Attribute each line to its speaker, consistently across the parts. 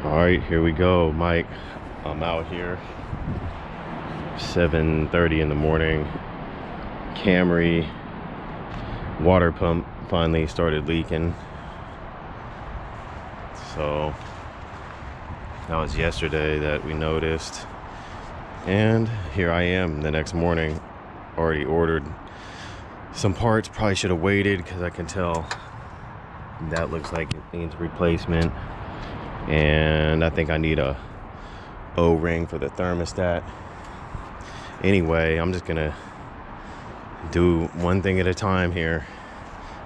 Speaker 1: All right, here we go, Mike. I'm out here, 7:30 in the morning. Camry water pump finally started leaking. So that was yesterday that we noticed. And here I am the next morning, already ordered some parts. Probably should have waited because I can tell that looks like it needs replacement. And I think I need a O-ring for the thermostat. Anyway, I'm just gonna do one thing at a time here.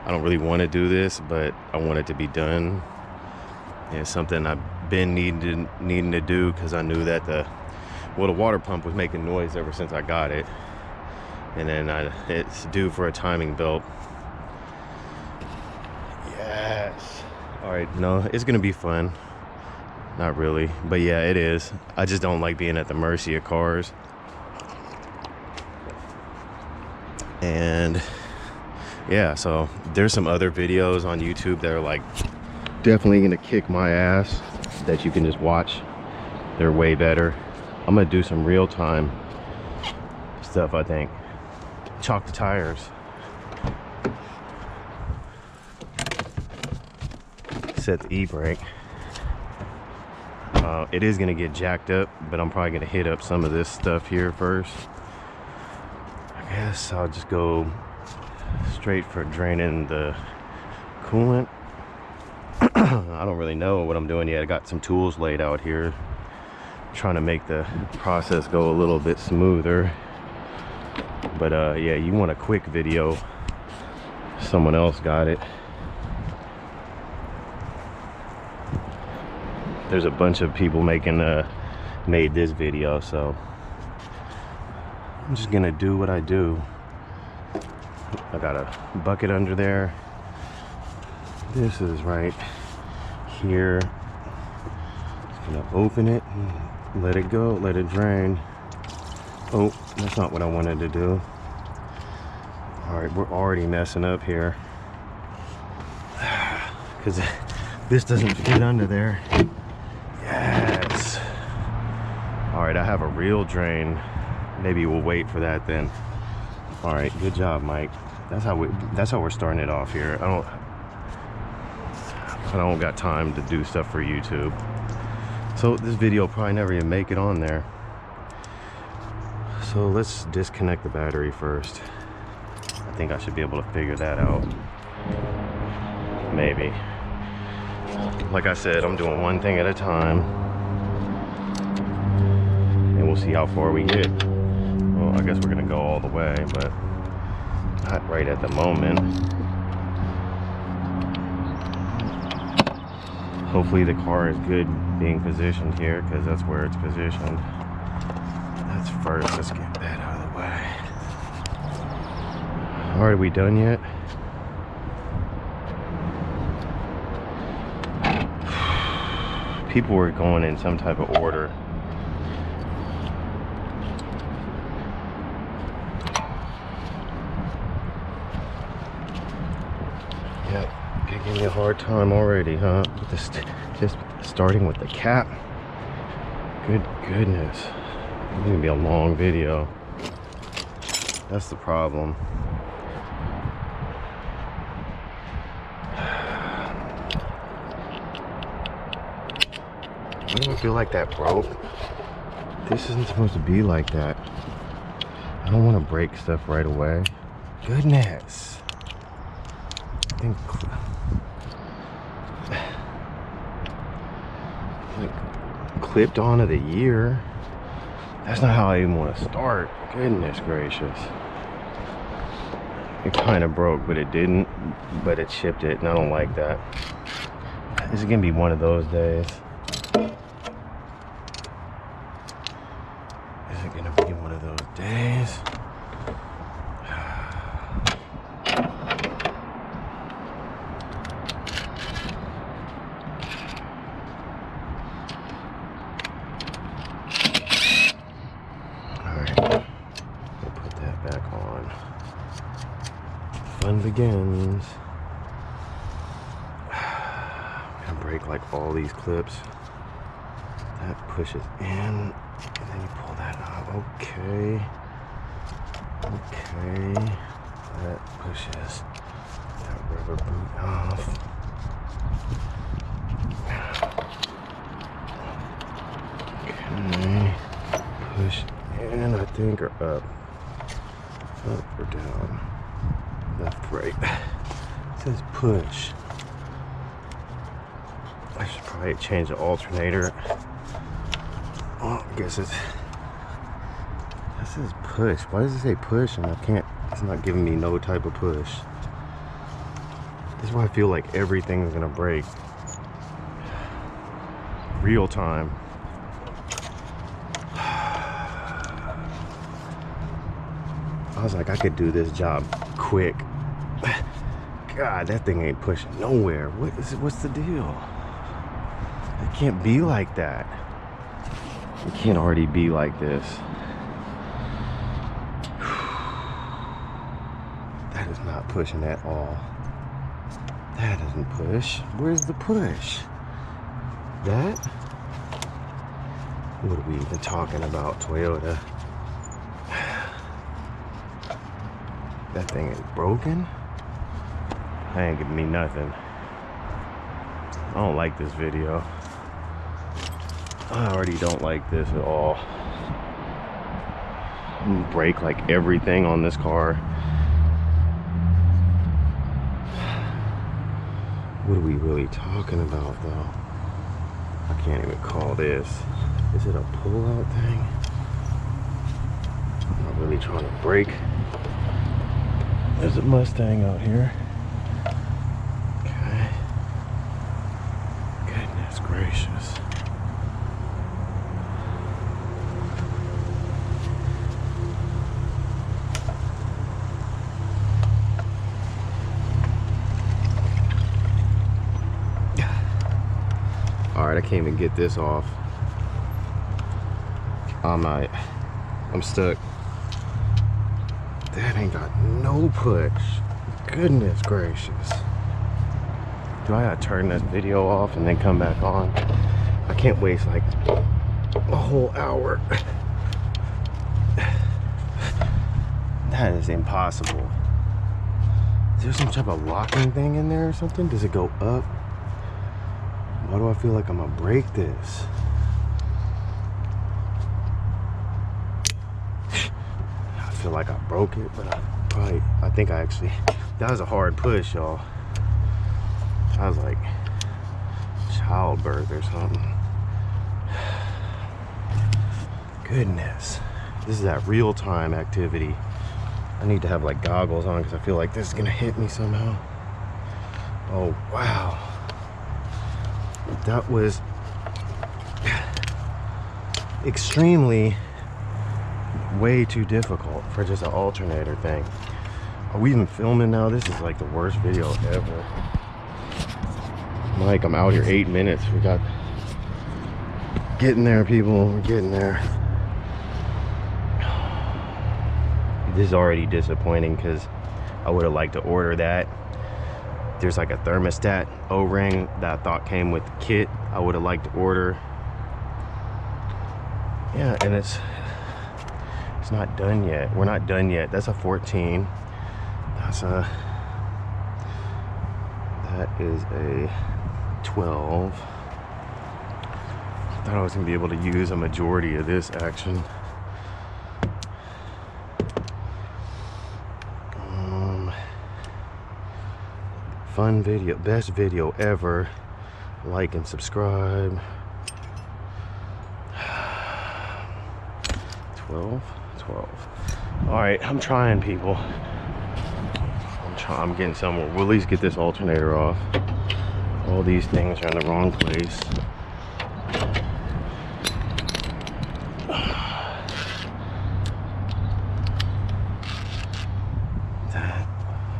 Speaker 1: I don't really want to do this, but I want it to be done. It's something I've been needing to do because I knew that the water pump was making noise ever since I got it. And then it's due for a timing belt. Yes. All right, no, it's gonna be fun. Not really, but yeah, it is. I just don't like being at the mercy of cars. And yeah, so there's some other videos on YouTube that are like definitely gonna kick my ass that you can just watch. They're way better. I'm gonna do some real-time stuff, I think. Chalk the tires. Set the e-brake. It is gonna get jacked up, but I'm probably gonna hit up some of this stuff here first. I guess I'll just go straight for draining the coolant. I don't really know what I'm doing yet. I got some tools laid out here, trying to make the process go a little bit smoother. But yeah, you want a quick video, someone else got it. There's a bunch of people made this video, so I'm just gonna do what I do. I got a bucket under there. This is right here. Just gonna open it and let it go, let it drain. Oh, that's not what I wanted to do. All right, we're already messing up here because this doesn't fit under there. Yes. All right, I have a real drain. Maybe we'll wait for that then. All right, good job, Mike. That's how we're starting it off here. I don't got time to do stuff for YouTube. So this video will probably never even make it on there. So let's disconnect the battery first. I think I should be able to figure that out. Maybe. Like I said, I'm doing one thing at a time. And we'll see how far we get. Well, I guess we're gonna go all the way, but not right at the moment. Hopefully the car is good being positioned here, because that's where it's positioned. That's first. Let's get that out of the way. All right, are we done yet? People were going in some type of order. Yep, giving me a hard time already, huh? With this, just starting with the cap. Good goodness. It's gonna be a long video. That's the problem. I don't feel like that broke. This isn't supposed to be like that. I don't want to break stuff right away. Goodness. I think like clipped onto the ear. That's not how I even want to start. Goodness gracious. It kind of broke, but it didn't. But it shipped it, and I don't like that. Is it gonna be one of those days? Is it gonna be one of those days? Alright, we'll put that back on. Fun begins. I'm gonna break like all these clips. That pushes in, and then you pull that out. Okay. Okay. That pushes that rubber boot off. Okay. Push in, I think, or up. Up or down. Left, right. It says push. I should probably change the alternator. Oh, I guess it's. This says push. Why does it say push and I can't? It's not giving me no type of push. This is why I feel like everything's gonna break. Real time. I was like, I could do this job quick. God, that thing ain't pushing nowhere. What is it? What's the deal? It can't be like that. It can't already be like this. That is not pushing at all. That doesn't push. Where's the push? That? What are we even talking about, Toyota? That thing is broken? That ain't giving me nothing. I don't like this video. I already don't like this at all. Break like everything on this car. What are we really talking about though? I can't even call this. Is it a pull-out thing? I'm not really trying to break. There's a Mustang out here. Okay. Goodness gracious. Alright, I can't even get this off. I'm stuck. That ain't got no push. Goodness gracious. Do I gotta turn this video off and then come back on? I can't waste like a whole hour. That is impossible. Is there some type of locking thing in there or something? Does it go up? Why do I feel like I'm gonna break this? I feel like I broke it, but I think I actually, that was a hard push, y'all. I was like childbirth or something. Goodness, this is that real-time activity. I need to have like goggles on because I feel like this is gonna hit me somehow. Oh wow, that was extremely way too difficult for just an alternator thing. Are we even filming now? This is like the worst video ever. Mike, I'm out here 8 minutes. We got getting there, people. We're getting there. This is already disappointing because I would have liked to order that. There's like a thermostat O-ring that I thought came with the kit. I would have liked to order. Yeah, and it's not done yet. We're not done yet. That's a 14. That is a 12. I thought I was gonna be able to use a majority of this action. Fun video, best video ever. Like and subscribe. 12. All right, I'm trying, people. I'm getting somewhere. We'll at least get this alternator off. All these things are in the wrong place.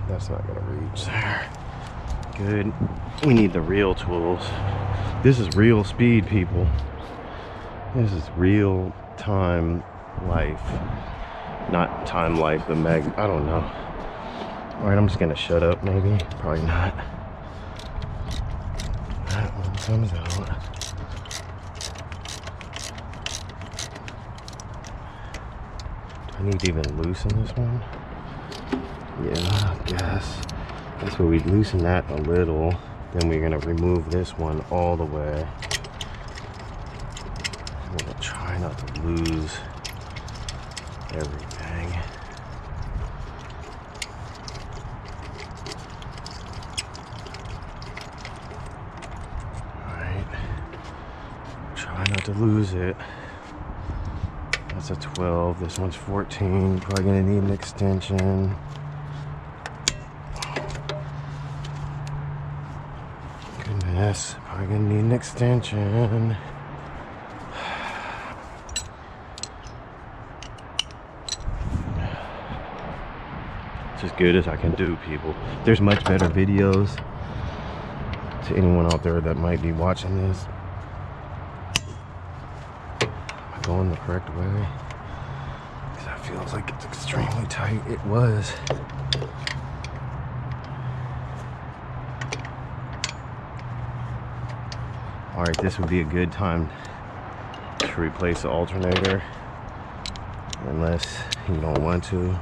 Speaker 1: That's not gonna reach there. Good. We need the real tools. This is real speed, people. This is real time life. Not time life, the I don't know. Alright, I'm just gonna shut up, maybe. Probably not. That one comes out. I need to even loosen this one. Yeah, I guess. That's where we loosen that a little. Then we're gonna remove this one all the way. I'm gonna try not to lose everything. Alright. Try not to lose it. That's a 12. This one's 14. Probably gonna need an extension. Goodness, probably gonna need an extension. It's as good as I can do, people. There's much better videos. To anyone out there that might be watching this, am I going the correct way? Because that feels like it's extremely tight. It was. Alright, this would be a good time to replace the alternator, unless you don't want to.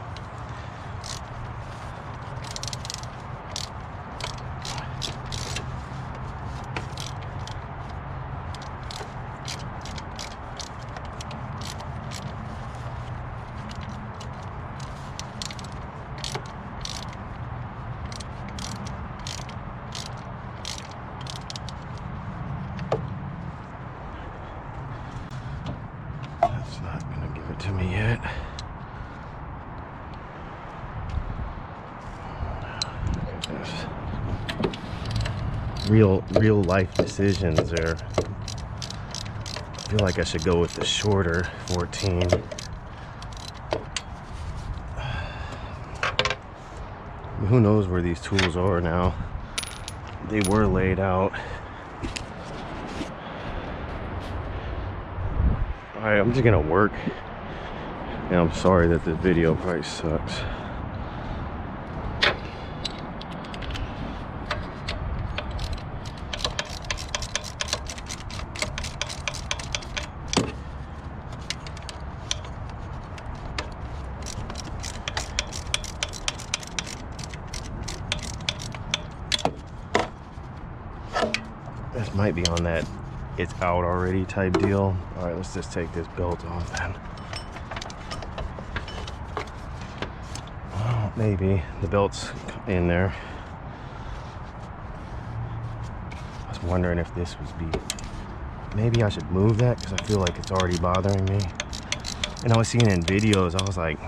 Speaker 1: To me yet. Real life decisions are. I feel like I should go with the shorter 14. Who knows where these tools are now? They were laid out. Alright, I'm just gonna work. And I'm sorry that the video probably sucks. This might be on that it's out already type deal. Alright, let's just take this belt off then. Maybe the belt's in there. I was wondering if this was maybe I should move that because I feel like it's already bothering me. And I was seeing in videos, I was like,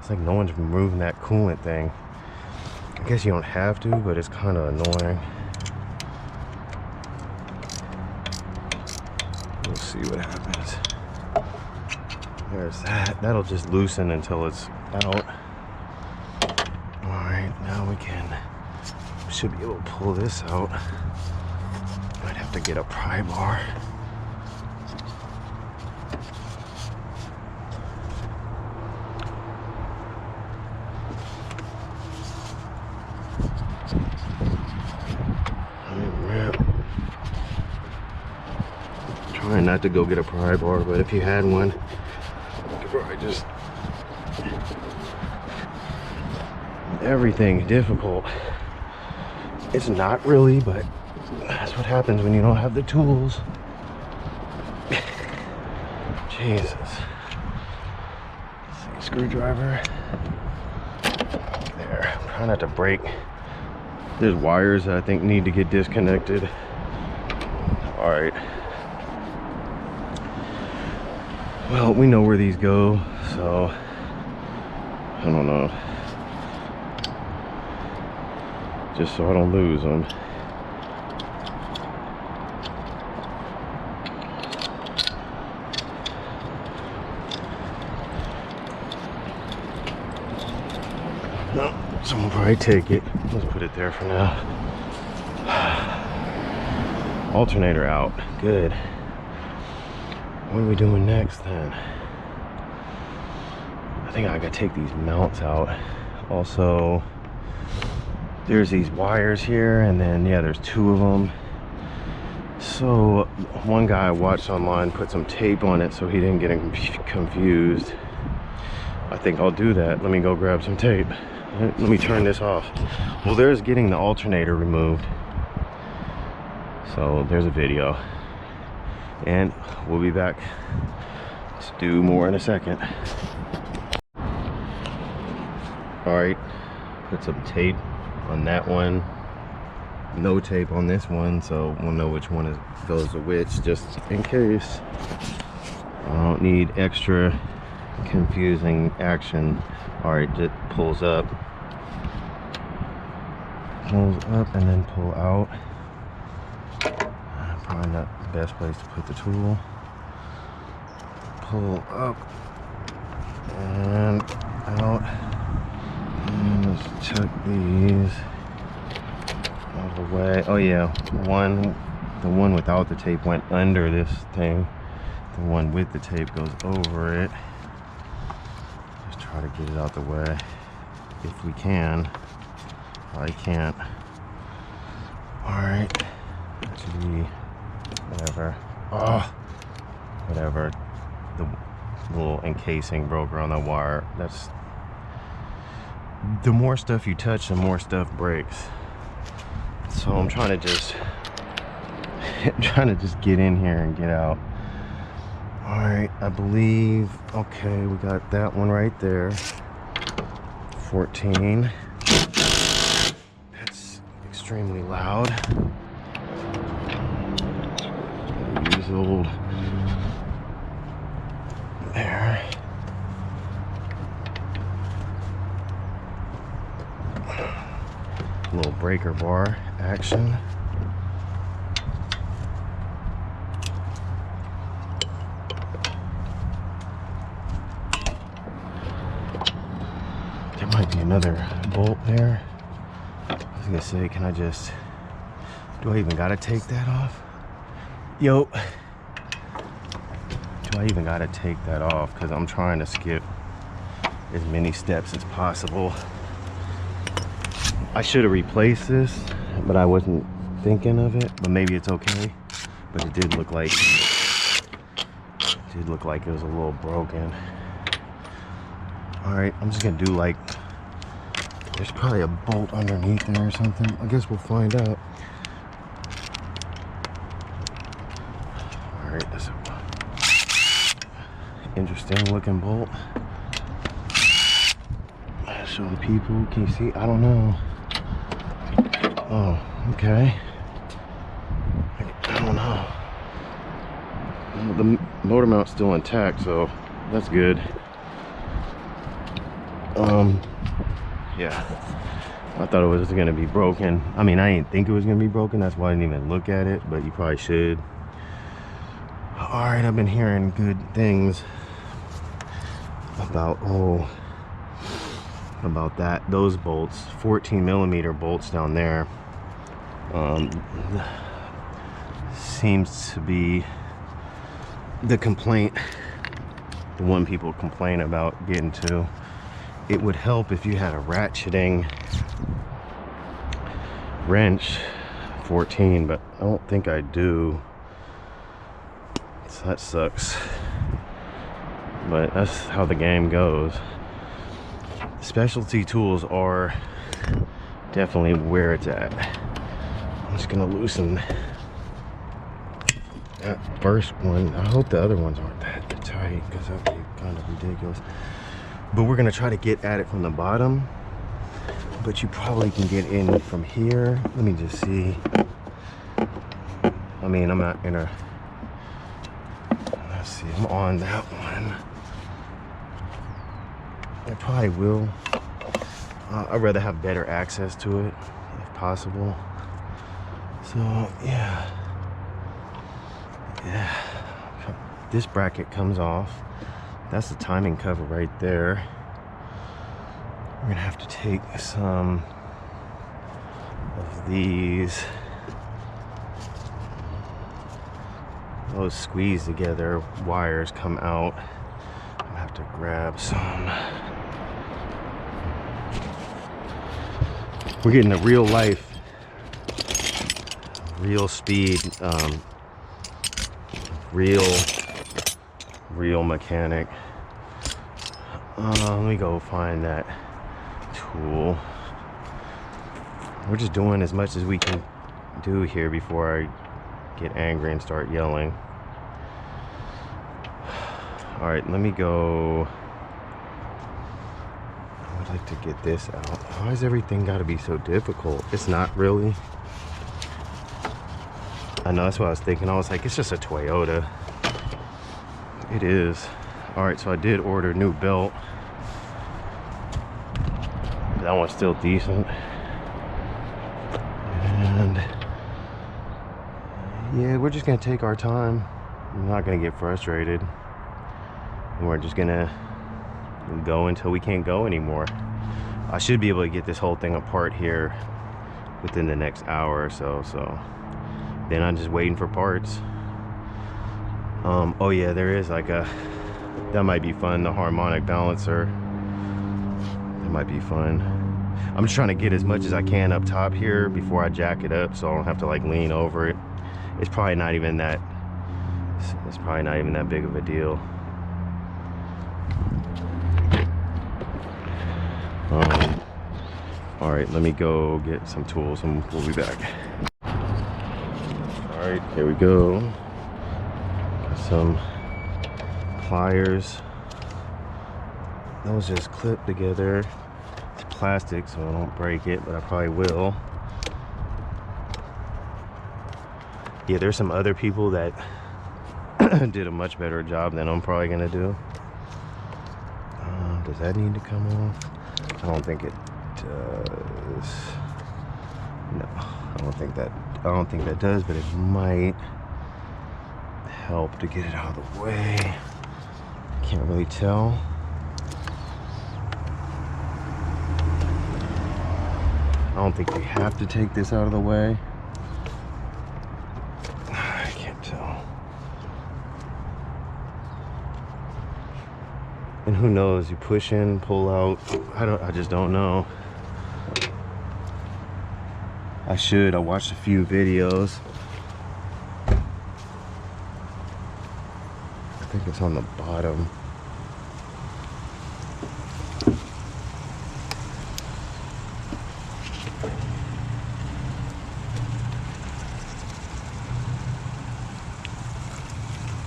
Speaker 1: it's like no one's removing that coolant thing. I guess you don't have to, but it's kind of annoying. We'll see what happens. There's that. That'll just loosen until it's out. Now we should be able to pull this out. Might have to get a pry bar. Trying not to go get a pry bar, but if you had one, you could probably just. Everything difficult. It's not really, but that's what happens when you don't have the tools. Jesus. Let's see, screwdriver. There. I'm trying not to break. There's wires that I think need to get disconnected. Alright. Well, we know where these go, so I don't know. Just so I don't lose them. No, someone will probably take it. Let's put it there for now. Alternator out. Good. What are we doing next then? I think I gotta take these mounts out. Also, there's these wires here, and then yeah, there's two of them. So one guy I watched online put some tape on it so he didn't get confused. I think I'll do that. Let me go grab some tape. Let me turn this off. Well, there's getting the alternator removed. So there's a video. And we'll be back to do more in a second. Alright, put some tape on that one. No tape on this one, so we'll know which one goes to which, just in case. I don't need extra confusing action. Alright, it pulls up and then pull out. Probably not the best place to put the tool. Pull up and out, and let's check these out of the way. Oh yeah, the one without the tape went under this thing. The one with the tape goes over it. Just try to get it out the way if we can. I can't. Alright. Gee, whatever. Oh, whatever. The little encasing broke around the wire. That's, the more stuff you touch, the more stuff breaks. So I'm trying to just get in here and get out. All right, I believe, okay, we got that one right there. 14. That's extremely loud. Use old there. Little breaker bar action. There might be another bolt there. I was gonna say, can I just, do I even gotta take that off? Yo, do I even gotta take that off? Because I'm trying to skip as many steps as possible. I should have replaced this, but I wasn't thinking of it. But maybe it's okay. But it did look like it was a little broken. All right, I'm just gonna do like, there's probably a bolt underneath there or something. I guess we'll find out. All right, that's a interesting looking bolt. Show the people, can you see? I don't know. Oh, okay. I don't know. Well, the motor mount's still intact, so that's good. Yeah. I thought it was gonna be broken. I mean, I didn't think it was gonna be broken. That's why I didn't even look at it, but you probably should. All right, I've been hearing good things about, about that, those bolts, 14mm bolts down there. Seems to be the complaint, the one people complain about getting to. It would help if you had a ratcheting wrench, 14, but I don't think I do. So that sucks, but that's how the game goes. Specialty tools are definitely where it's at. I'm just gonna loosen that first one. I hope the other ones aren't that tight, because that'd be kind of ridiculous. But we're gonna try to get at it from the bottom, but you probably can get in from here. Let me just see. I mean, I'm not gonna, let's see, I'm on that one. I probably will. I'd rather have better access to it if possible. So yeah, this bracket comes off. That's the timing cover right there. We're gonna have to take some of these, those squeeze together wires come out. I'm gonna have to grab some. We're getting a real life, real speed, real mechanic. Let me go find that tool. We're just doing as much as we can do here before I get angry and start yelling. All right, let me go. I would like to get this out. Why is everything got to be so difficult? It's not really. I know, that's what I was thinking. I was like, it's just a Toyota. It is. All right, so I did order a new belt. That one's still decent. And yeah, we're just gonna take our time. I'm not gonna get frustrated. And we're just gonna go until we can't go anymore. I should be able to get this whole thing apart here within the next hour or so. So then I'm just waiting for parts. Oh yeah, there is like a, that might be fun, the harmonic balancer. That might be fun. I'm just trying to get as much as I can up top here before I jack it up, so I don't have to like lean over it. It's probably not even that, it's probably not even that big of a deal. All right, let me go get some tools and we'll be back. All right, here we go. Got some pliers. Those just clip together. It's plastic, so I don't break it, but I probably will. Yeah, there's some other people that did a much better job than I'm probably gonna do. Does that need to come off? I don't think it does. No, I don't think that does, but it might help to get it out of the way. Can't really tell. I don't think we have to take this out of the way. I can't tell. And who knows, you push in, pull out. I just don't know. I watched a few videos. I think it's on the bottom.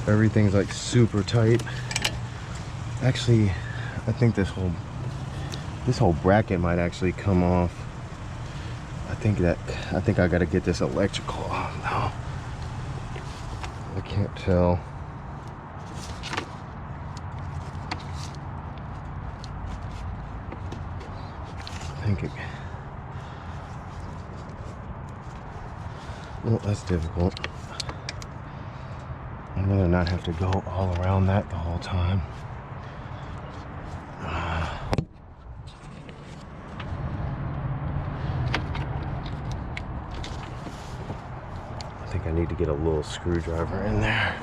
Speaker 1: Everything's like super tight. Actually, I think this whole bracket might actually come off. I think I gotta get this electrical off now. I can't tell. I think it, well, that's difficult. I'd rather not have to go all around that the whole time. I think I need to get a little screwdriver in there.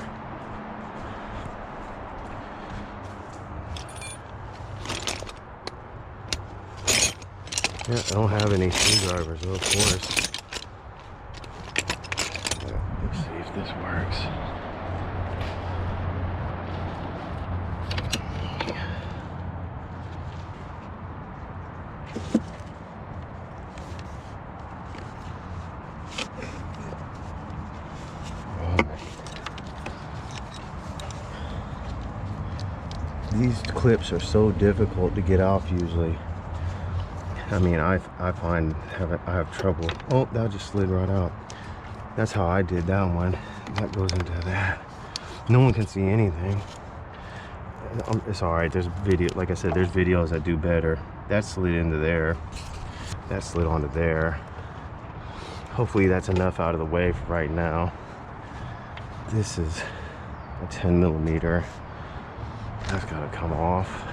Speaker 1: Yeah, I don't have any screwdrivers, of course. Let's see if this works. These clips are so difficult to get off usually. I mean, I find I have trouble. Oh, that just slid right out. That's how I did that one. That goes into that. No one can see anything. It's all right. There's video, like I said, there's videos that do better. That slid into there. That slid onto there. Hopefully that's enough out of the way for right now. This is a 10mm. That's gotta come off.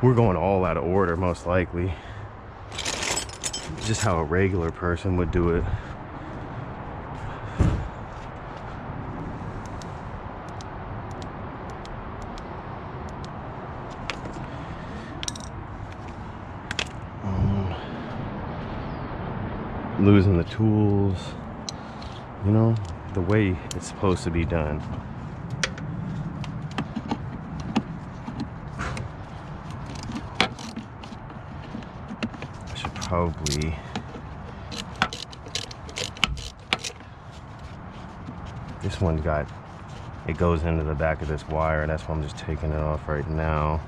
Speaker 1: We're going all out of order, most likely. Just how a regular person would do it. Losing the tools, you know, the way it's supposed to be done. probably this one's got, it goes into the back of this wire, and that's why I'm just taking it off right now.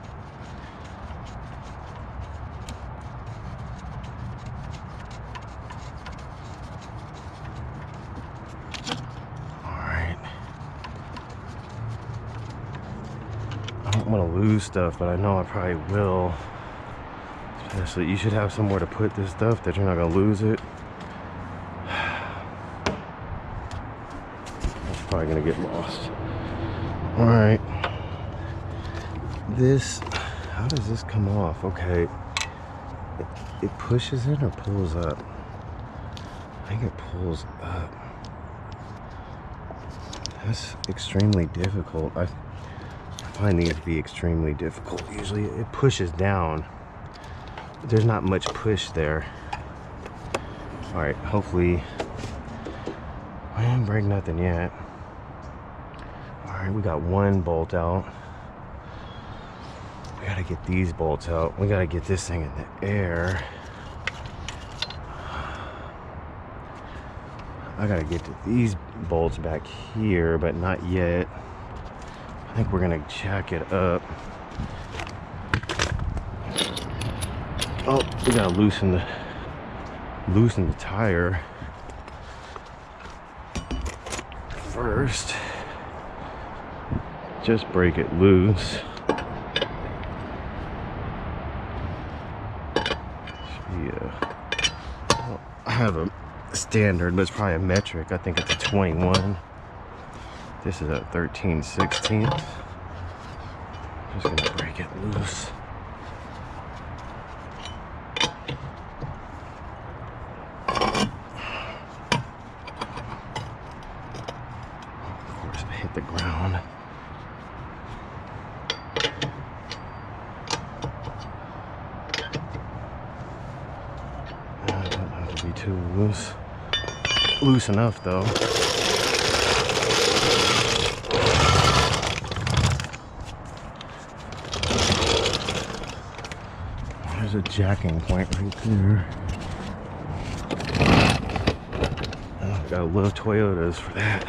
Speaker 1: I don't want to lose stuff, but I know I probably will. Especially, you should have somewhere to put this stuff that you're not going to lose it. It's probably going to get lost. Alright. This, how does this come off? Okay. It pushes in or pulls up? I think it pulls up. That's extremely difficult. I'm finding it to be extremely difficult. Usually it pushes down. There's not much push there. All right, hopefully I didn't break nothing yet. All right, we got one bolt out. We gotta get these bolts out. We gotta get this thing in the air. I gotta get to these bolts back here, but not yet. I think we're gonna jack it up. Oh, we gotta loosen the tire first. Just break it loose. Yeah. Well, I have a standard, but it's probably a metric. I think it's a 21. This is a 13/16. Just gonna break it loose. Of course, I hit the ground. It doesn't have to be too loose. Loose enough, though. There's a jacking point right there. Oh, gotta love Toyotas for that.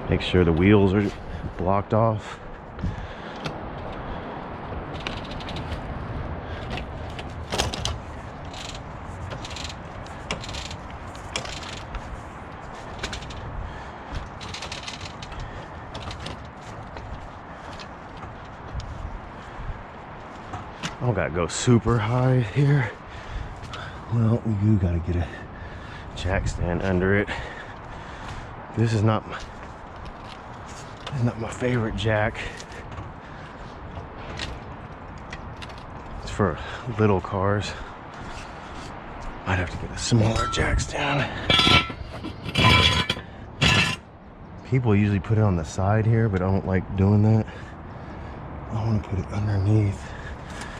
Speaker 1: Make sure the wheels are blocked off. I don't gotta go super high here. Well, we do gotta get a jack stand under it. This is not my favorite jack. It's for little cars. Might have to get a smaller jack stand. People usually put it on the side here, but I don't like doing that. I want to put it underneath.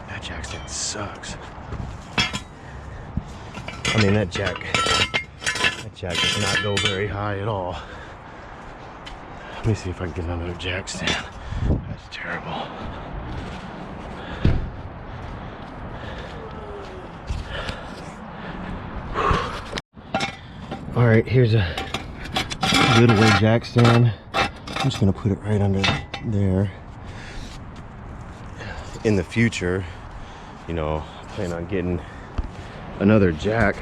Speaker 1: That jack stand sucks. I mean, that jack does not go very high at all. Let me see if I can get another jack stand. That's terrible. All right, here's a little way jack stand. I'm just gonna put it right under there. In the future, you know, I plan on getting another jack.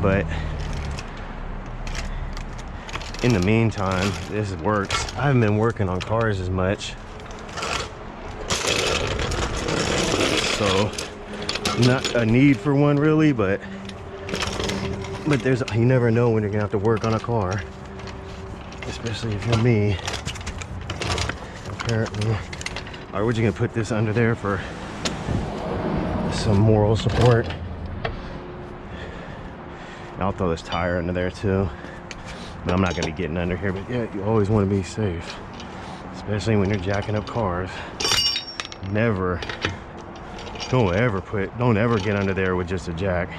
Speaker 1: But in the meantime, this works. I haven't been working on cars as much, so not a need for one really, but there's, you never know when you're gonna have to work on a car, especially if you're me. Apparently. All right, we're just gonna put this under there for some moral support. I'll throw this tire under there too. But I'm not gonna be getting under here, but yeah, you always wanna be safe. Especially when you're jacking up cars. Never Don't ever get under there with just a jack.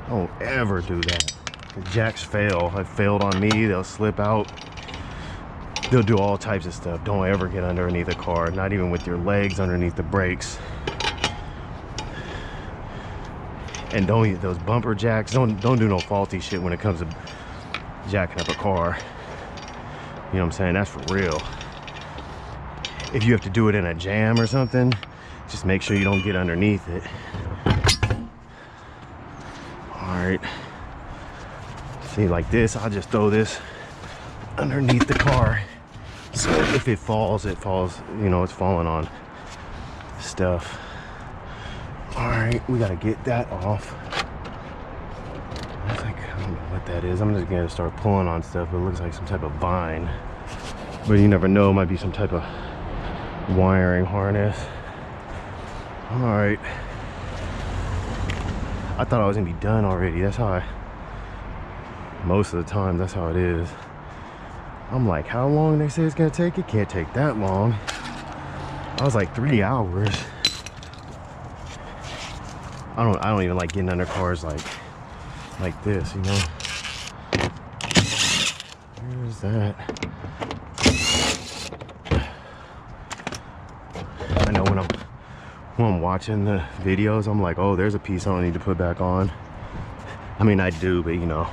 Speaker 1: Don't ever do that. The jacks fail. Have failed on me. They'll slip out. They'll do all types of stuff. Don't ever get underneath a car, not even with your legs underneath the brakes. And don't, those bumper jacks, don't do no faulty shit when it comes to jacking up a car. You know what I'm saying? That's for real. If you have to do it in a jam or something, just make sure you don't get underneath it. All right. See, like this, I'll just throw this underneath the car. So if it falls, you know, it's falling on stuff. All right, we gotta get that off. It's like, I don't know what that is. I'm just gonna start pulling on stuff. It looks like some type of vine, but you never know. It might be some type of wiring harness. All right. I thought I was gonna be done already. That's how most of the time, that's how it is. I'm like, how long they say it's gonna take? It can't take that long. I was like 3 hours. I don't even like getting under cars like this, you know. Where is that? I know when I'm watching the videos, I'm like, oh, there's a piece I don't need to put back on. I mean, I do, but you know,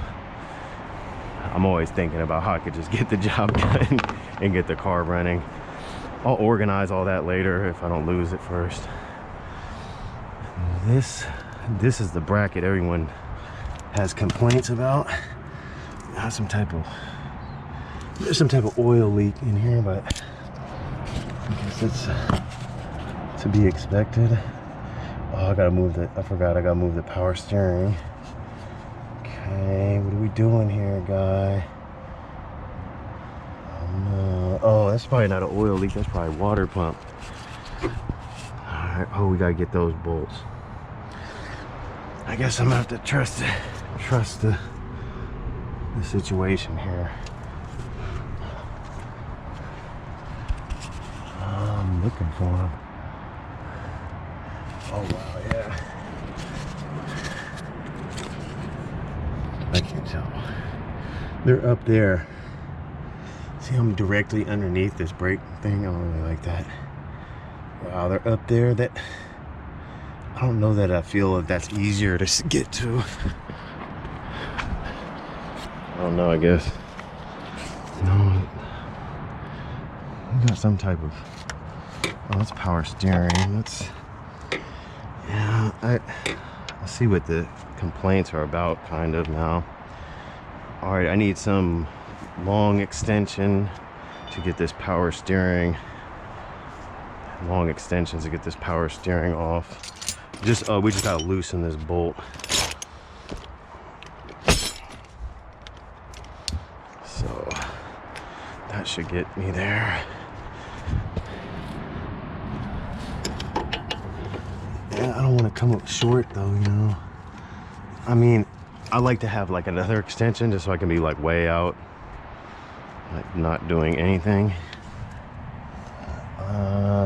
Speaker 1: I'm always thinking about how I could just get the job done and get the car running. I'll organize all that later if I don't lose it first. This is the bracket everyone has complaints about. There's some type of oil leak in here, but I guess it's to be expected. Oh, I forgot I gotta move the power steering. Okay, what are we doing here, guy? Oh no. Oh, that's probably not an oil leak, that's probably a water pump. Alright, oh, we gotta get those bolts. I guess I'm gonna have to trust the situation here. I'm looking for them. Oh wow, yeah. I can't tell. They're up there. See, I'm directly underneath this brake thing. I don't really like that. Wow, they're up there. That I don't know that I feel that that's easier to get to. I don't know, I guess. No. We got some type of, oh, that's power steering. That's, yeah, I see what the complaints are about kind of now. All right, I need some long extension to get this power steering. Long extensions to get this power steering off. Just we just gotta loosen this bolt. So that should get me there. Yeah, I don't want to come up short though, you know. I mean, I like to have like another extension just so I can be like way out, like not doing anything.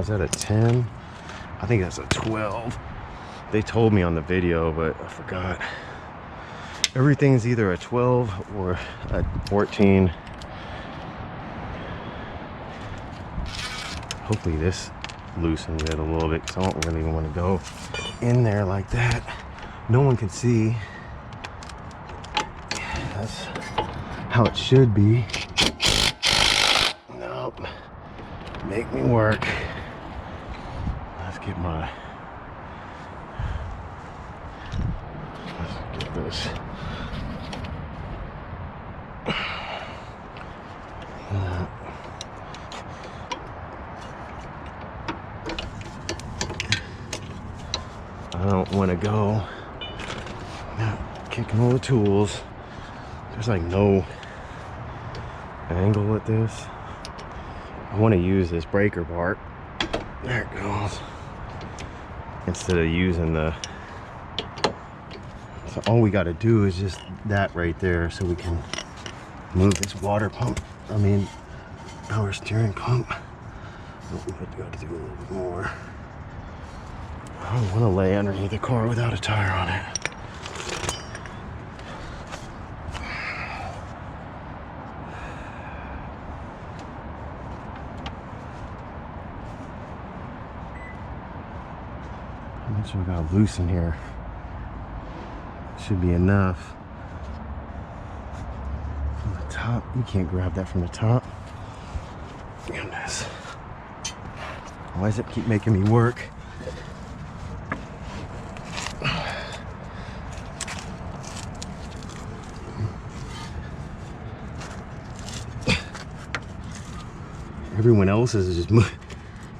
Speaker 1: Is that a 10? I think that's a 12. They told me on the video, but I forgot. Everything's either a 12 or a 14. Hopefully this loosens it a little bit, because I don't really want to go in there like that. No one can see. That's how it should be. Nope. Make me work. Let's get this. I don't want to go kicking all the tools. There's like no angle at this. I want to use this breaker part. There it goes. Instead of using the, so all we got to do is just that right there, so we can move this water pump. I mean, power steering pump. But we got to do a little bit more. I don't want to lay underneath the car without a tire on it. How much we got loose in here? Should be enough. From the top, you can't grab that from the top. Goodness. Why does it keep making me work? Everyone else's is just, you know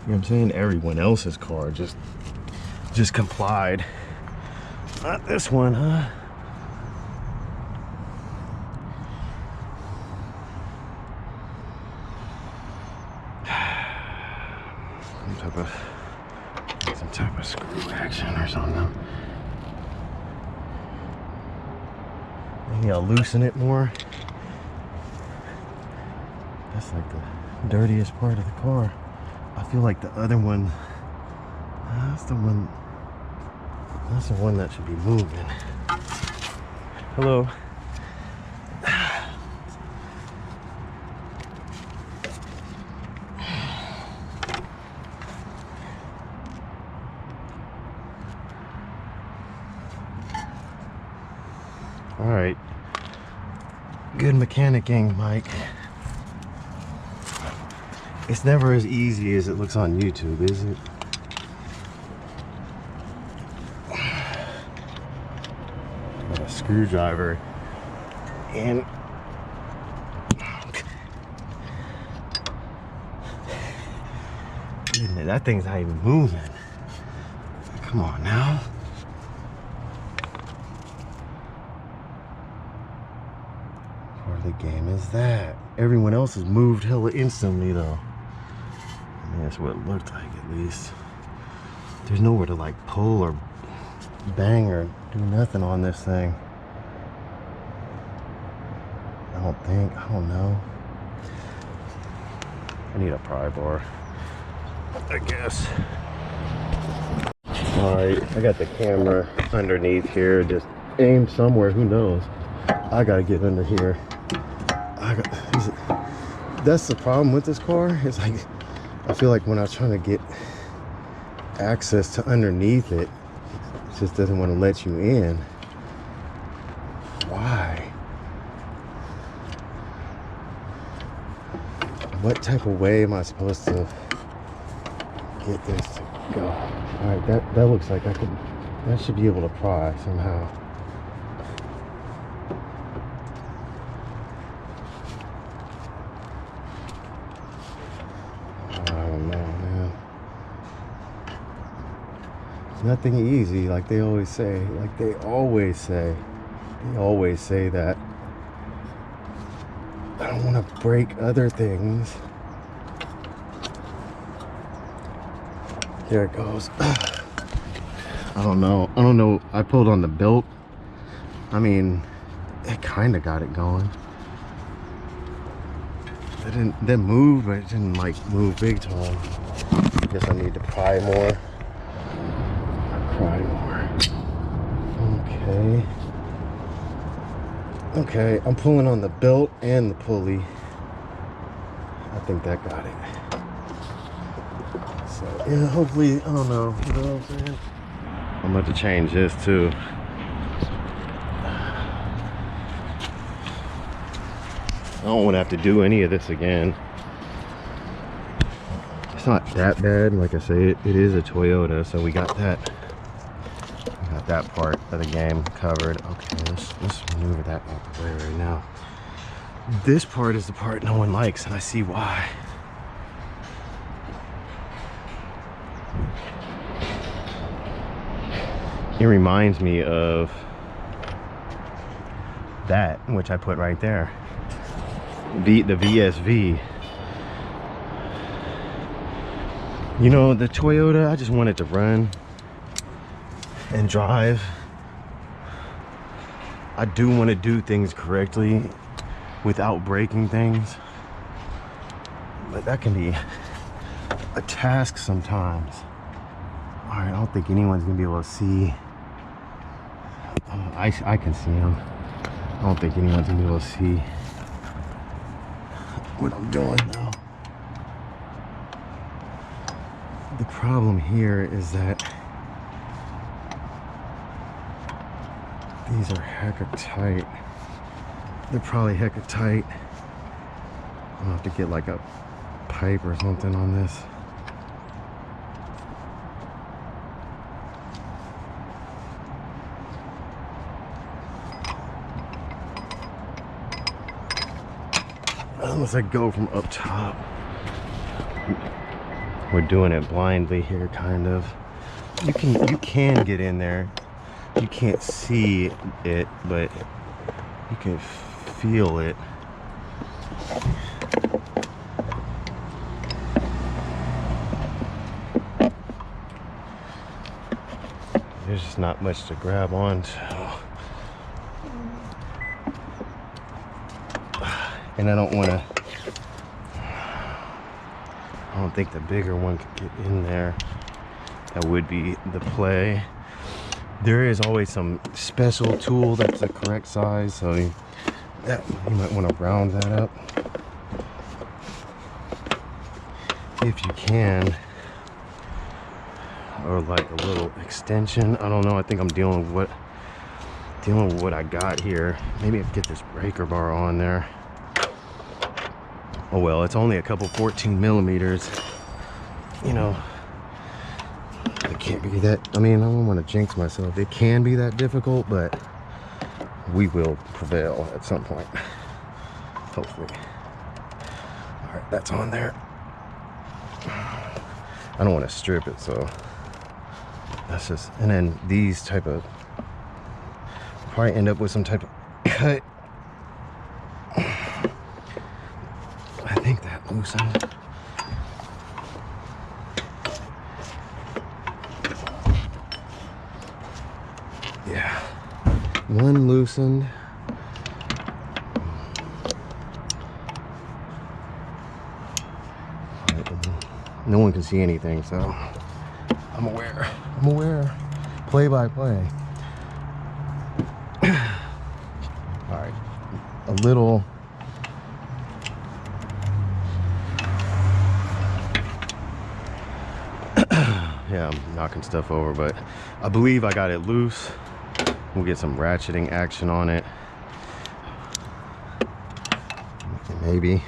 Speaker 1: what I'm saying? Everyone else's car just complied. Not this one, huh? Some type of screw action or something. Maybe I'll loosen it more. That's like the dirtiest part of the car. I feel like the other one, that's the one that should be moving. Hello. All right. Good mechanicking, Mike. It's never as easy as it looks on YouTube, is it? Got a screwdriver and that thing's not even moving. Come on now. Part of the game is that. Everyone else has moved hella instantly though. I mean, that's what it looked like at least. There's nowhere to like pull or bang or do nothing on this thing. I don't know. I need a pry bar, I guess. Alright, I got the camera underneath here, just aimed somewhere, who knows. I gotta get under here. That's the problem with this car. It's like, I feel like when I was trying to get access to underneath it, it just doesn't want to let you in. Why? What type of way am I supposed to get this to go? All right, that looks like that should be able to pry somehow. Nothing easy, like they always say. They always say that. I don't want to break other things. There it goes. I don't know. I pulled on the belt. I mean, it kind of got it going. It didn't move, but it didn't like move big time. I guess I need to pry more. Okay, I'm pulling on the belt and the pulley. I think that got it. So yeah, hopefully, I don't know. You know what I'm saying? I'm about to change this too. I don't want to have to do any of this again. It's not that bad. Like I say, it is a Toyota, so we got that. That part of the game covered. Okay, let's maneuver that out of the way right now. This part is the part no one likes, and I see why. It reminds me of that, which I put right there. The VSV. You know, the Toyota, I just want it to run and drive. I do want to do things correctly without breaking things, but that can be a task sometimes. Alright, I don't think anyone's gonna be able to see. I can see him. I don't think anyone's gonna be able to see what I'm doing though. The problem here is that these are hecka tight. They're probably hecka tight. I'm gonna have to get like a pipe or something on this. Unless I go from up top. We're doing it blindly here, kind of. You can get in there. You can't see it, but you can feel it. There's just not much to grab onto. And I don't think the bigger one could get in there. That would be the play. There is always some special tool that's the correct size, so you might want to round that up if you can, or like a little extension. I don't know. I think I'm dealing with what I got here. Maybe I can get this breaker bar on there. Oh well, it's only a couple 14 millimeters. You know, it can't be that. I mean, I don't want to jinx myself. It can be that difficult, but we will prevail at some point, hopefully. All right, that's on there. I don't want to strip it, so that's just. And then these type of probably end up with some type of cut. I think that loosened. Yeah, one loosened. No one can see anything, so I'm aware. Play by play. All right, a little. Yeah, I'm knocking stuff over, but I believe I got it loose. We'll get some ratcheting action on it. Maybe.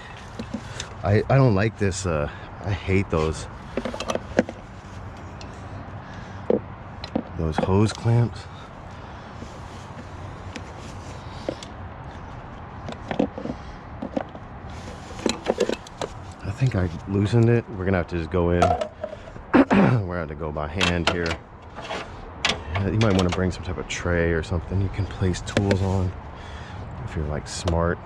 Speaker 1: I don't like this. I hate those hose clamps. I think I loosened it. We're gonna have to just go in. We're gonna have to go by hand here. You might want to bring some type of tray or something you can place tools on if you're like smart.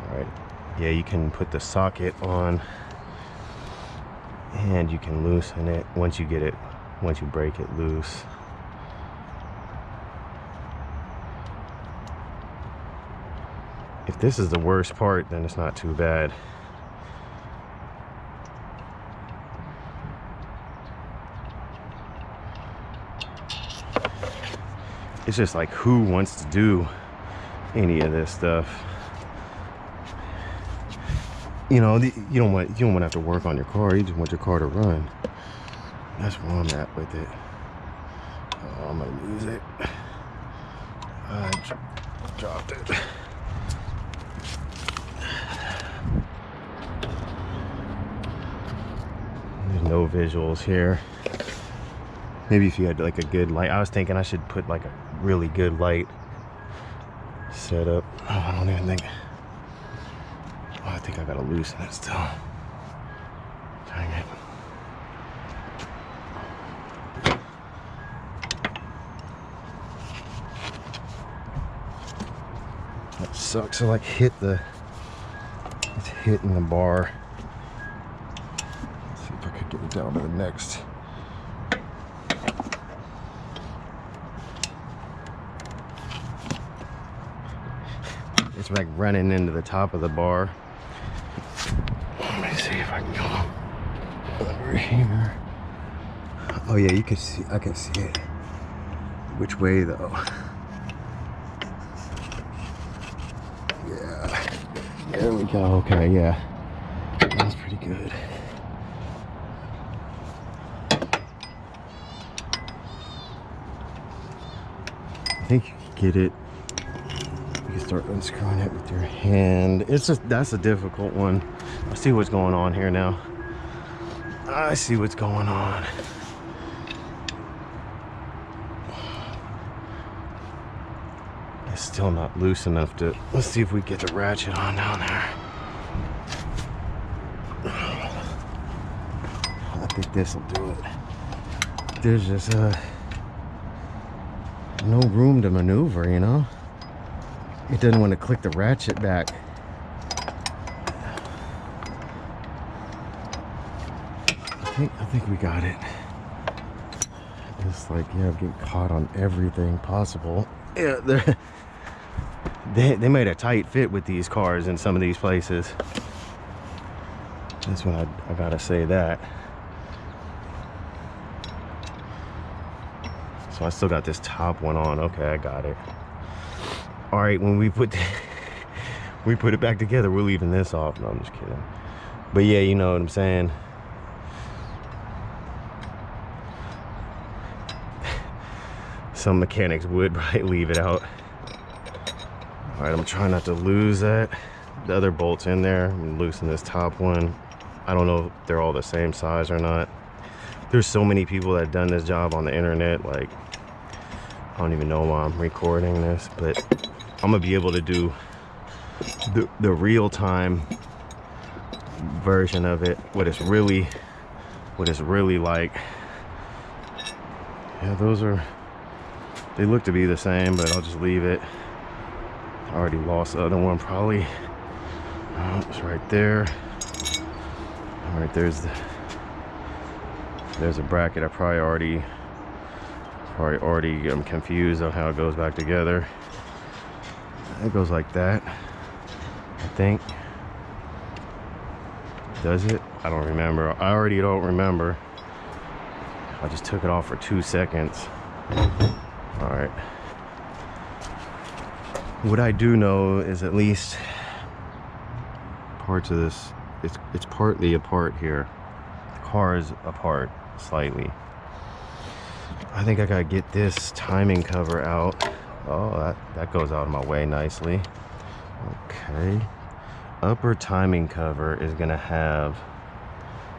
Speaker 1: All right, yeah, you can put the socket on and you can loosen it once you break it loose. If this is the worst part, then it's not too bad. It's just like, who wants to do any of this stuff? You know, you don't want to have to work on your car. You just want your car to run. That's where I'm at with it. Oh, I'm gonna lose it. I dropped it. There's no visuals here. Maybe if you had like a good light. I was thinking I should put like a really good light set up. Oh, I don't even think. Oh, I think I gotta loosen it still. Dang it. That sucks. So like it's hitting the bar. Let's see if I could get it down to the next. It's like running into the top of the bar. Let me see if I can go. Over here. Oh yeah, you can see, I can see it. Which way though? Yeah. There we go. Okay, yeah. That's pretty good. I think you can get it. You can start unscrewing it with your hand. It's just, that's a difficult one. I see what's going on here now. I see what's going on. It's still not loose enough to, let's see if we get the ratchet on down there. I think this will do it. There's just no room to maneuver, you know? It doesn't want to click the ratchet back. I think we got it. It's like, yeah, I'm getting caught on everything possible. Yeah, they made a tight fit with these cars in some of these places. That's what I gotta say that. So I still got this top one on. Okay, I got it. All right, when we put it back together, we're leaving this off. No, I'm just kidding. But yeah, you know what I'm saying. Some mechanics would probably leave it out. All right, I'm trying not to lose that. The other bolt's in there. I'm gonna loosen this top one. I don't know if they're all the same size or not. There's so many people that have done this job on the internet. Like, I don't even know why I'm recording this, but I'm gonna be able to do the real-time version of it. What it's really like. Yeah, those are. They look to be the same, but I'll just leave it. I already lost the other one probably. Oh, it's right there. All right, there's a bracket. I probably already am confused on how it goes back together. It goes like that, I think. Does it? I don't remember. I already don't remember. I just took it off for 2 seconds. All right. What I do know is at least parts of this, it's partly apart here. The car is apart slightly. I think I gotta get this timing cover out. Oh, that goes out of my way nicely. Okay. Upper timing cover is gonna have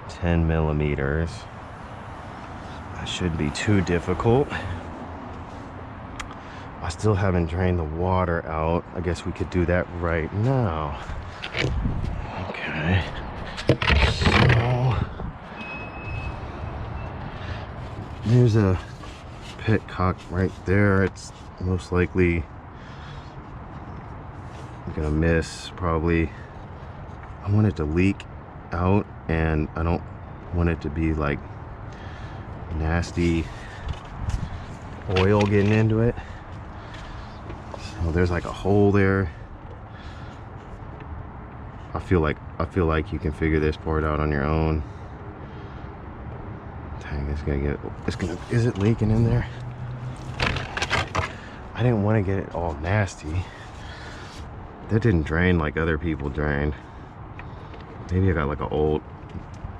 Speaker 1: 10 millimeters. That shouldn't be too difficult. I still haven't drained the water out. I guess we could do that right now. Okay. So there's a petcock right there. It's most likely gonna miss probably. I want it to leak out, and I don't want it to be like nasty oil getting into it. So there's like a hole there. I feel like you can figure this part out on your own. Dang, is it leaking in there? I didn't want to get it all nasty. That didn't drain like other people drained. Maybe I got like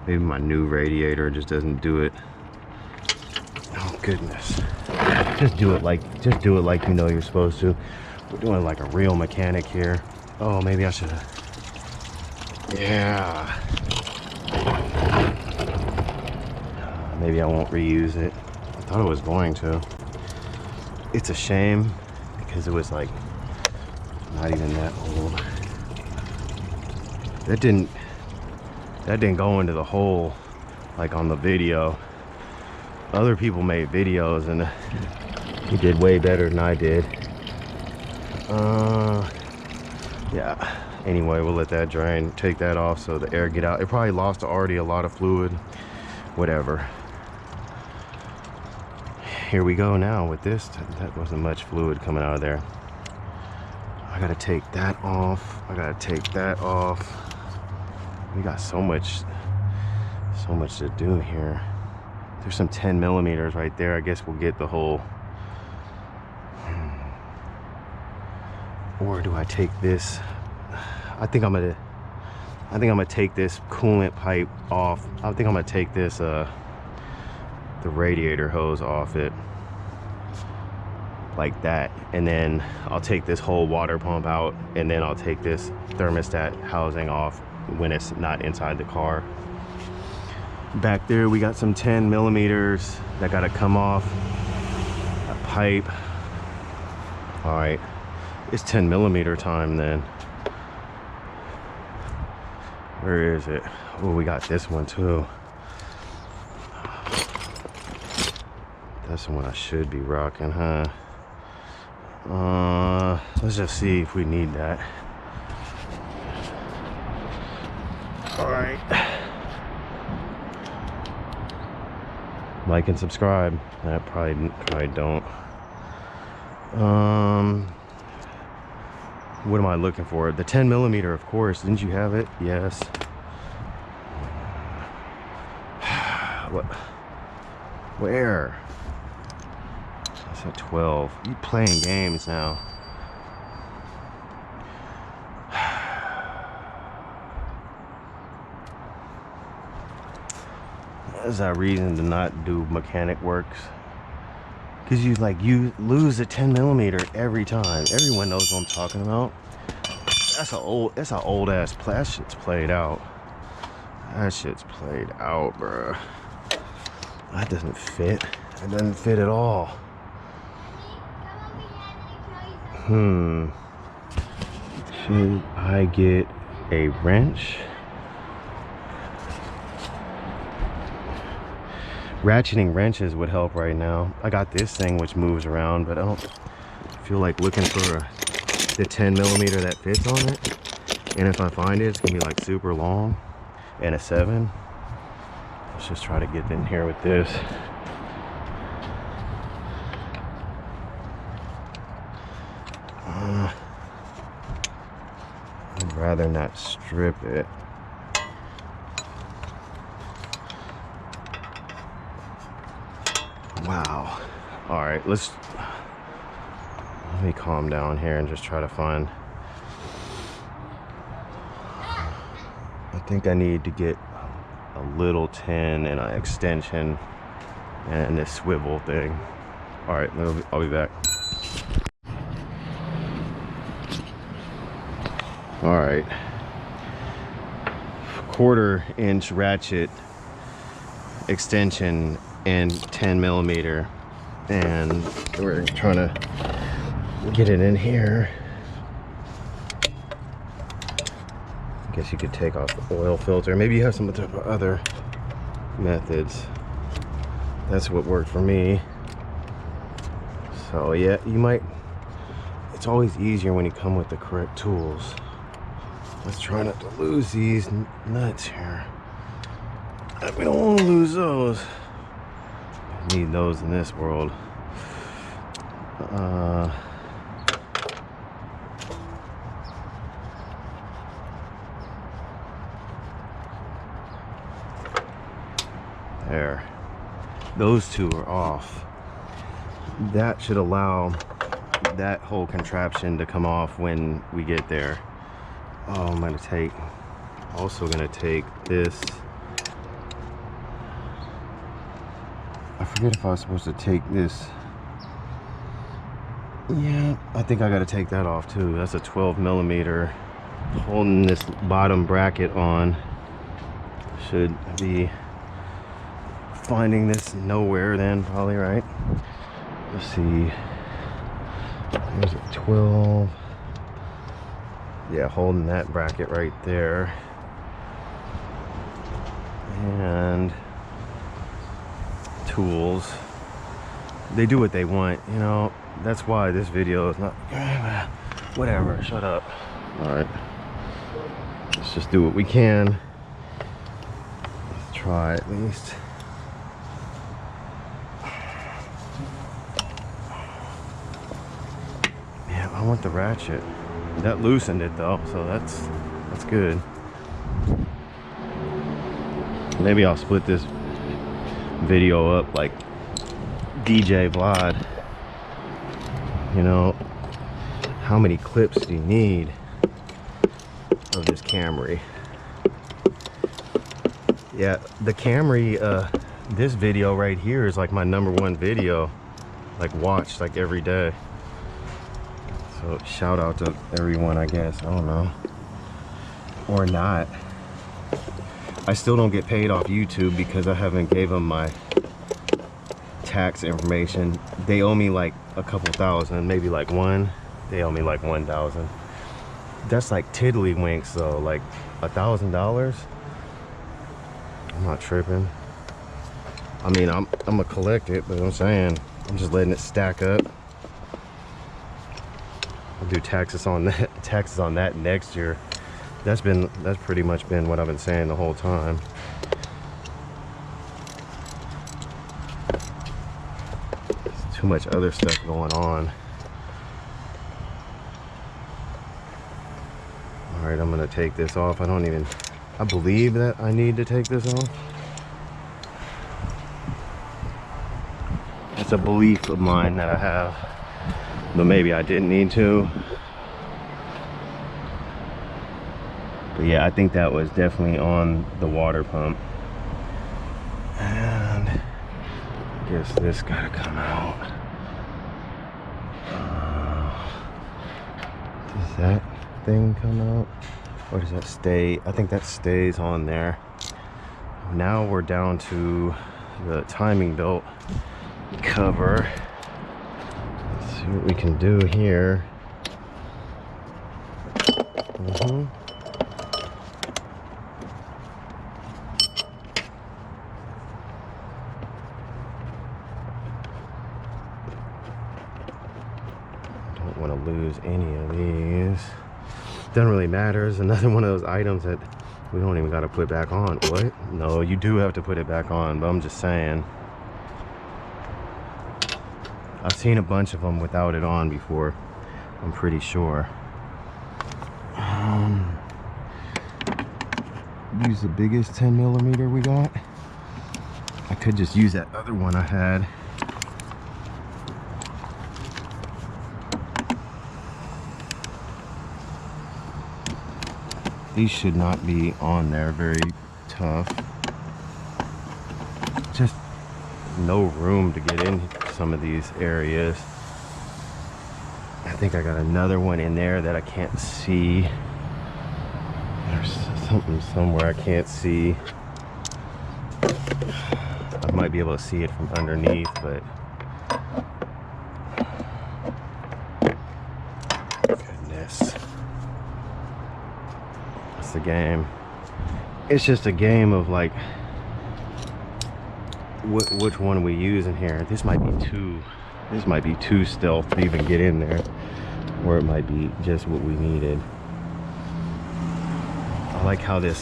Speaker 1: maybe my new radiator just doesn't do it. Oh goodness. Just do it like you know you're supposed to. We're doing like a real mechanic here. Oh, maybe I should have. Yeah. Maybe I won't reuse it. I thought I was going to. It's a shame because it was like not even that old. That didn't go into the hole like on the video. Other people made videos and he did way better than I did. Yeah. Anyway, we'll let that drain. Take that off so the air get out. It probably lost already a lot of fluid. Whatever. Here we go now with this. That wasn't much fluid coming out of there. I gotta take that off. I gotta take that off. We got so much So much to do here. There's some 10 millimeters right there. I guess we'll get the whole. Or do I take this? I think I'm gonna take this coolant pipe off. I think I'm gonna take this the radiator hose off it like that, and then I'll take this whole water pump out, and then I'll take this thermostat housing off when it's not inside the car. Back there we got some 10 millimeters that gotta come off a pipe. All right, it's 10 millimeter time then. Where is it? Oh, we got this one too. That's the one I should be rocking, huh? Let's just see if we need that. All right. Like and subscribe. I probably don't. What am I looking for? The 10 millimeter, of course. Didn't you have it? Yes. What? Where? It's at 12. You playing games now? That's a reason to not do mechanic works. Because you lose a 10 millimeter every time. Everyone knows what I'm talking about. That's an old ass play. That shit's played out. That shit's played out, bruh. That doesn't fit. It doesn't fit at all. Should I get a wrench? Ratcheting wrenches would help right now. I got this thing which moves around, but I don't feel like looking for the 10 millimeter that fits on it. And if I find it, it's gonna be like super long and a 7. Let's just try to get in here with this. I'd rather not strip it. Wow. All right, let me calm down here and just try to find. I think I need to get a little 10 and an extension and this swivel thing. All right, I'll be back. All right, 1/4-inch ratchet extension and 10 millimeter, and we're trying to get it in here. I guess you could take off the oil filter. Maybe you have some other methods. That's what worked for me. So yeah, you might, it's always easier when you come with the correct tools. Let's try not to lose these nuts here. We don't want to lose those. Need those in this world. There, those two are off. That should allow that whole contraption to come off when we get there. Oh, I'm also gonna take this. I forget if I was supposed to take this. Yeah, I think I got to take that off too. That's a 12 millimeter. Holding this bottom bracket on. Should be finding this nowhere then, probably, right? Let's see. There's a 12. Yeah, holding that bracket right there. And tools, they do what they want, you know. That's why this video is not whatever. Shut up. All right, let's just do what we can. Let's try at least. Yeah, I want the ratchet. That loosened it though, so that's good. Maybe I'll split this video up like DJ Vlad. You know, how many clips do you need of this Camry? Yeah, the Camry, this video right here is like my #1 video, like watched like every day. So shout out to everyone, I guess. I don't know, or not. I still don't get paid off YouTube because I haven't gave them my tax information. They owe me like a couple thousand, maybe like one. They owe me like 1,000. That's like tiddlywinks though, like $1,000. I'm not tripping. I mean, I'm gonna collect it, but I'm saying I'm just letting it stack up. I'll do taxes on that next year. That's pretty much been what I've been saying the whole time. There's too much other stuff going on. All right, I'm gonna take this off. I believe that I need to take this off. It's a belief of mine that I have, but maybe I didn't need to. But yeah, I think that was definitely on the water pump. And I guess this gotta come out. Does that thing come out? Or does that stay? I think that stays on there. Now we're down to the timing belt cover. Let's see what we can do here. Don't want to lose any of these. Doesn't really matter. It's another one of those items that we don't even got to put back on. What? No, you do have to put it back on, but I'm just saying. I've seen a bunch of them without it on before, I'm pretty sure. Use the biggest 10mm we got. I could just use that other one I had. These should not be on there very tough. Just no room to get in some of these areas. I think I got another one in there that I can't see. There's something somewhere I can't see. I might be able to see it from underneath, but goodness. That's the game. It's just a game of like which one we use in here. This might be too stealth to even get in there, or it might be just what we needed. I like how the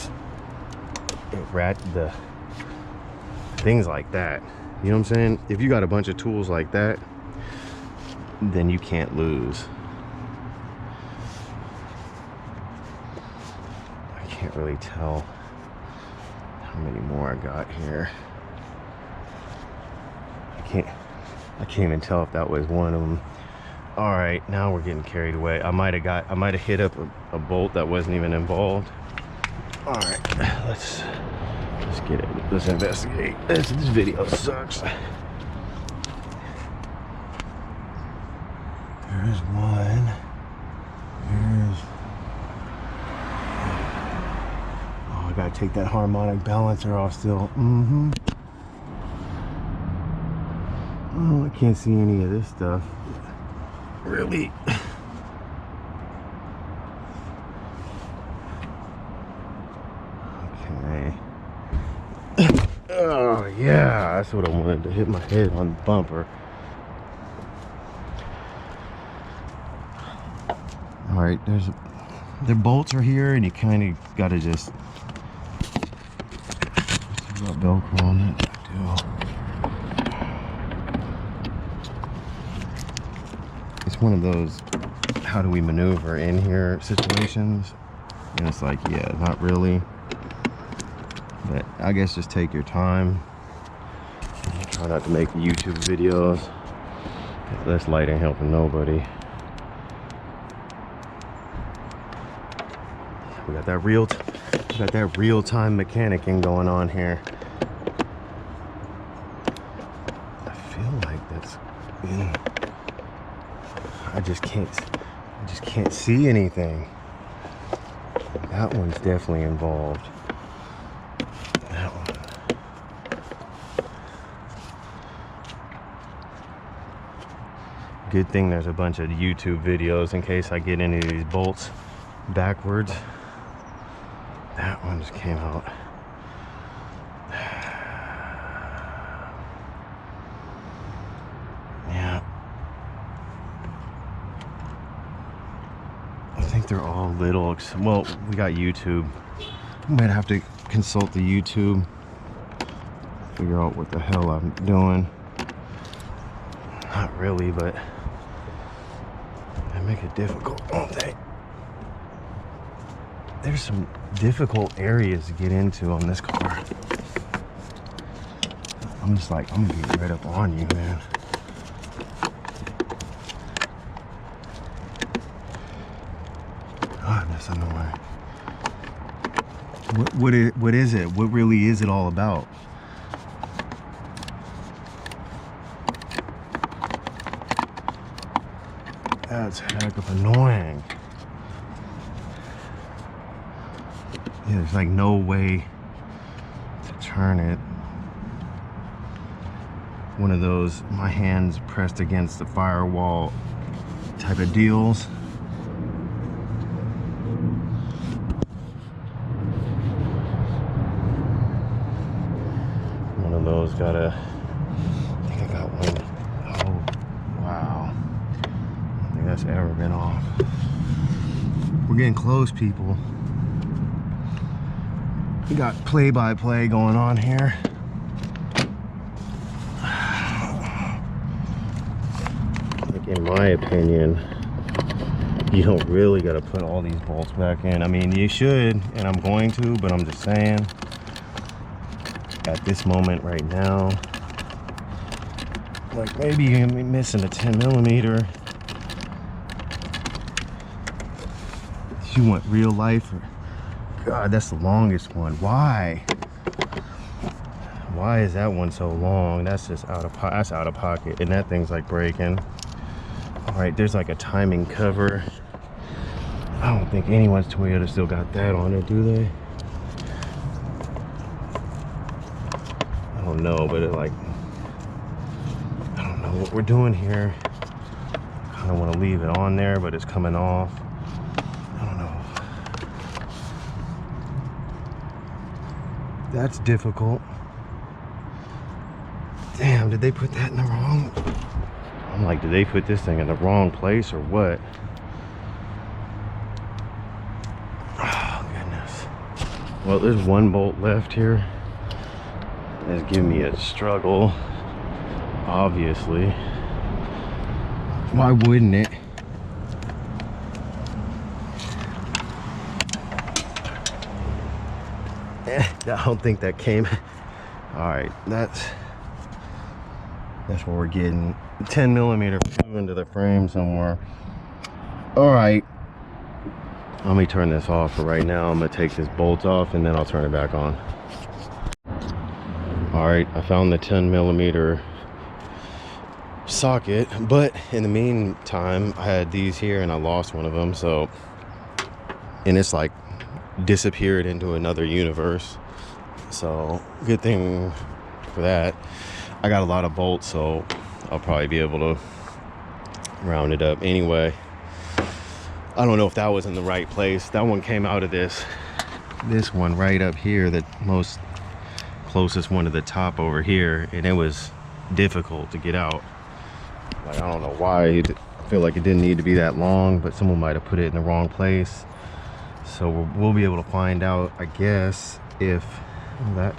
Speaker 1: things like that, you know what I'm saying? If you got a bunch of tools like that, then you can't lose. I can't really tell how many more I got here. I can't even tell if that was one of them. All right, now we're getting carried away. I might have hit up a bolt that wasn't even involved. All right, let's get it. Let's investigate. This video sucks. There's one. Oh, I gotta take that harmonic balancer off still. Oh, I can't see any of this stuff. Really? Okay. Oh, yeah. That's what I wanted, to hit my head on the bumper. All right, the bolts are here, and you kind of got to just got Velcro on it. It's one of those how do we maneuver in here situations, and it's like, yeah, not really, But I guess just take your time. Try not to make YouTube videos. This light ain't helping nobody. We got that real-time mechanicking going on here. I feel like that's I just can't see anything. That one's definitely involved. That one. Good thing there's a bunch of YouTube videos in case I get any of these bolts backwards. That one just came out. Yeah. I think they're all little. Well, we got YouTube. I might have to consult the YouTube. Figure out what the hell I'm doing. Not really, but they make it difficult, don't they? There's some difficult areas to get into on this car. I'm just like, I'm gonna be right up on you, man. God, that's annoying. What is it? What really is it all about? That's heck of annoying. Yeah, there's like no way to turn it. One of those, my hands pressed against the firewall type of deals. One of those gotta, I think I got one. Oh, wow. I don't think that's ever been off. We're getting close, people. We got play-by-play going on here. Like, in my opinion, you don't really got to put all these bolts back in. I mean, you should, and I'm going to, but I'm just saying, at this moment right now, like maybe you're missing a 10mm. You want real life? Or, God, that's the longest one. Why? Why is that one so long? That's just out of pocket, and that thing's like breaking. All right, there's like a timing cover. I don't think anyone's Toyota still got that on it, do they? I don't know, but it like, I don't know what we're doing here. I don't want to leave it on there, but it's coming off. I don't know. That's difficult. Damn, did they put that in the wrong? I'm like, did they put this thing in the wrong place or what? Oh, goodness. Well, there's one bolt left here. It's giving me a struggle, obviously. Why wouldn't it? I don't think that came. All right, that's what we're getting. 10mm flew into the frame somewhere. All right, let me turn this off for right now. I'm gonna take this bolt off and then I'll turn it back on. All right, I found the 10mm socket, but in the meantime I had these here and I lost one of them, so, and it's like disappeared into another universe, so good thing for that. I got a lot of bolts, so I'll probably be able to round it up. Anyway, I don't know if that was in the right place. That one came out of this one right up here, the most closest one to the top over here, and it was difficult to get out. Like, I don't know why. I feel like it didn't need to be that long, but someone might have put it in the wrong place. So we'll be able to find out, I guess, if that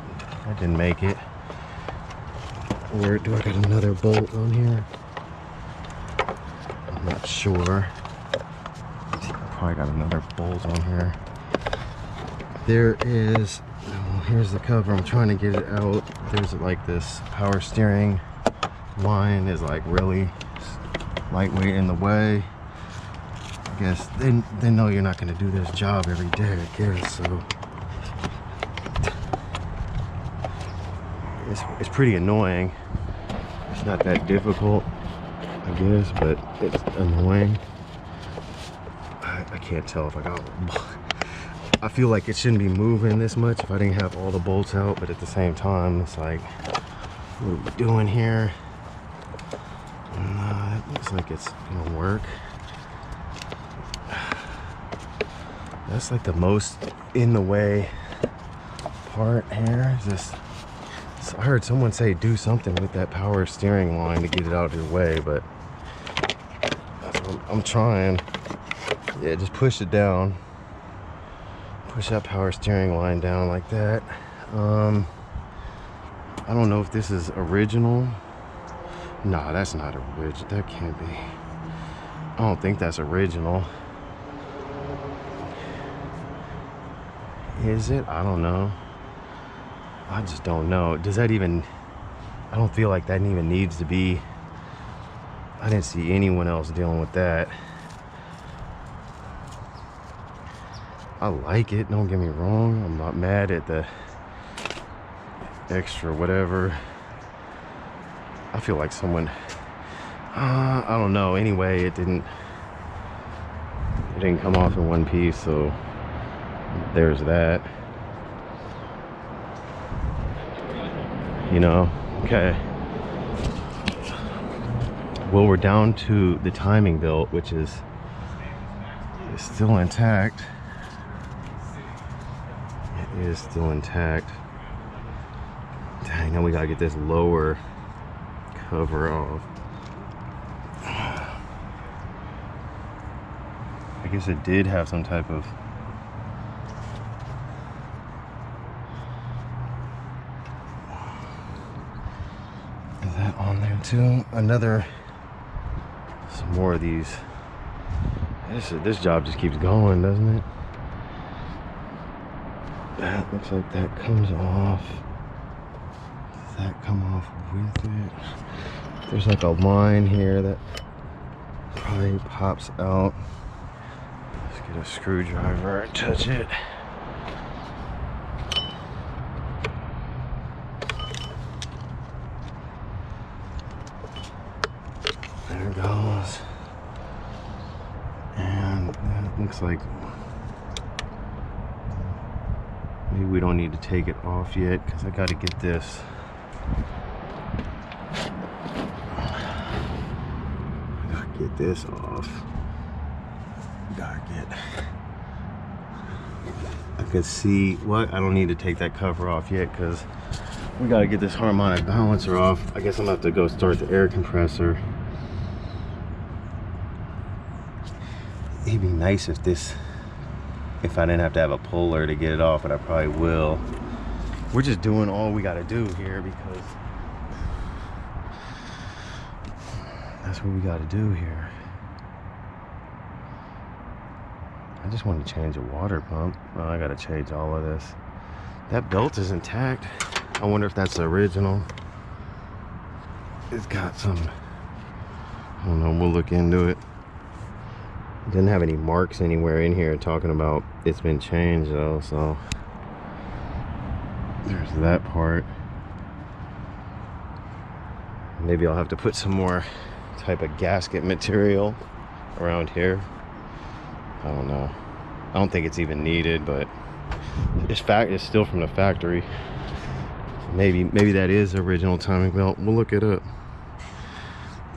Speaker 1: didn't make it. Where do I got another bolt on here? I'm not sure. I probably got another bolt on here. There is. here's the cover. I'm trying to get it out. There's like this power steering line is like really lightweight in the way. I guess they know you're not going to do this job every day, I guess, so it's pretty annoying. It's not that difficult, I guess, but it's annoying. I can't tell if I got, I feel like it shouldn't be moving this much if I didn't have all the bolts out, but at the same time, it's like, what are we doing here? It looks like it's gonna work. That's like the most in the way part here. Just, I heard someone say do something with that power steering line to get it out of your way, but I'm trying. Yeah, just push it down. Push that power steering line down like that. I don't know if this is original. Nah, that's not original. That can't be. I don't think that's original. Is it? I don't know. I just don't know. Does that even... I don't feel like that even needs to be... I didn't see anyone else dealing with that. I like it, don't get me wrong. I'm not mad at the extra whatever. I feel like someone... I don't know. Anyway, it didn't come off in one piece, so there's that. You know, okay. Well, we're down to the timing belt, which is still intact. It is still intact. Dang, now we gotta get this lower cover off. I guess it did have some type of... Is that on there too? Some more of these. This job just keeps going, doesn't it? That looks like that comes off. Does that come off with it? There's like a line here that probably pops out. Let's get a screwdriver and touch it. There it goes. And that looks like maybe we don't need to take it off yet because I got to get this. Get this off. Gotta get. I can see what I don't need to take that cover off yet because we gotta get this harmonic balancer off. I guess I'm gonna have to go start the air compressor. It'd be nice if I didn't have to have a puller to get it off, but I probably will. We're just doing all we gotta do here because that's what we gotta do here. I just want to change a water pump. Oh, I gotta change all of this. That belt is intact. I wonder if that's the original. It's got some, I don't know, we'll look into it. It didn't have any marks anywhere in here talking about it's been changed though, so there's that part. Maybe I'll have to put some more type of gasket material around here. I don't know. I don't think it's even needed, but it's still from the factory. Maybe that is original timing belt. We'll look it up.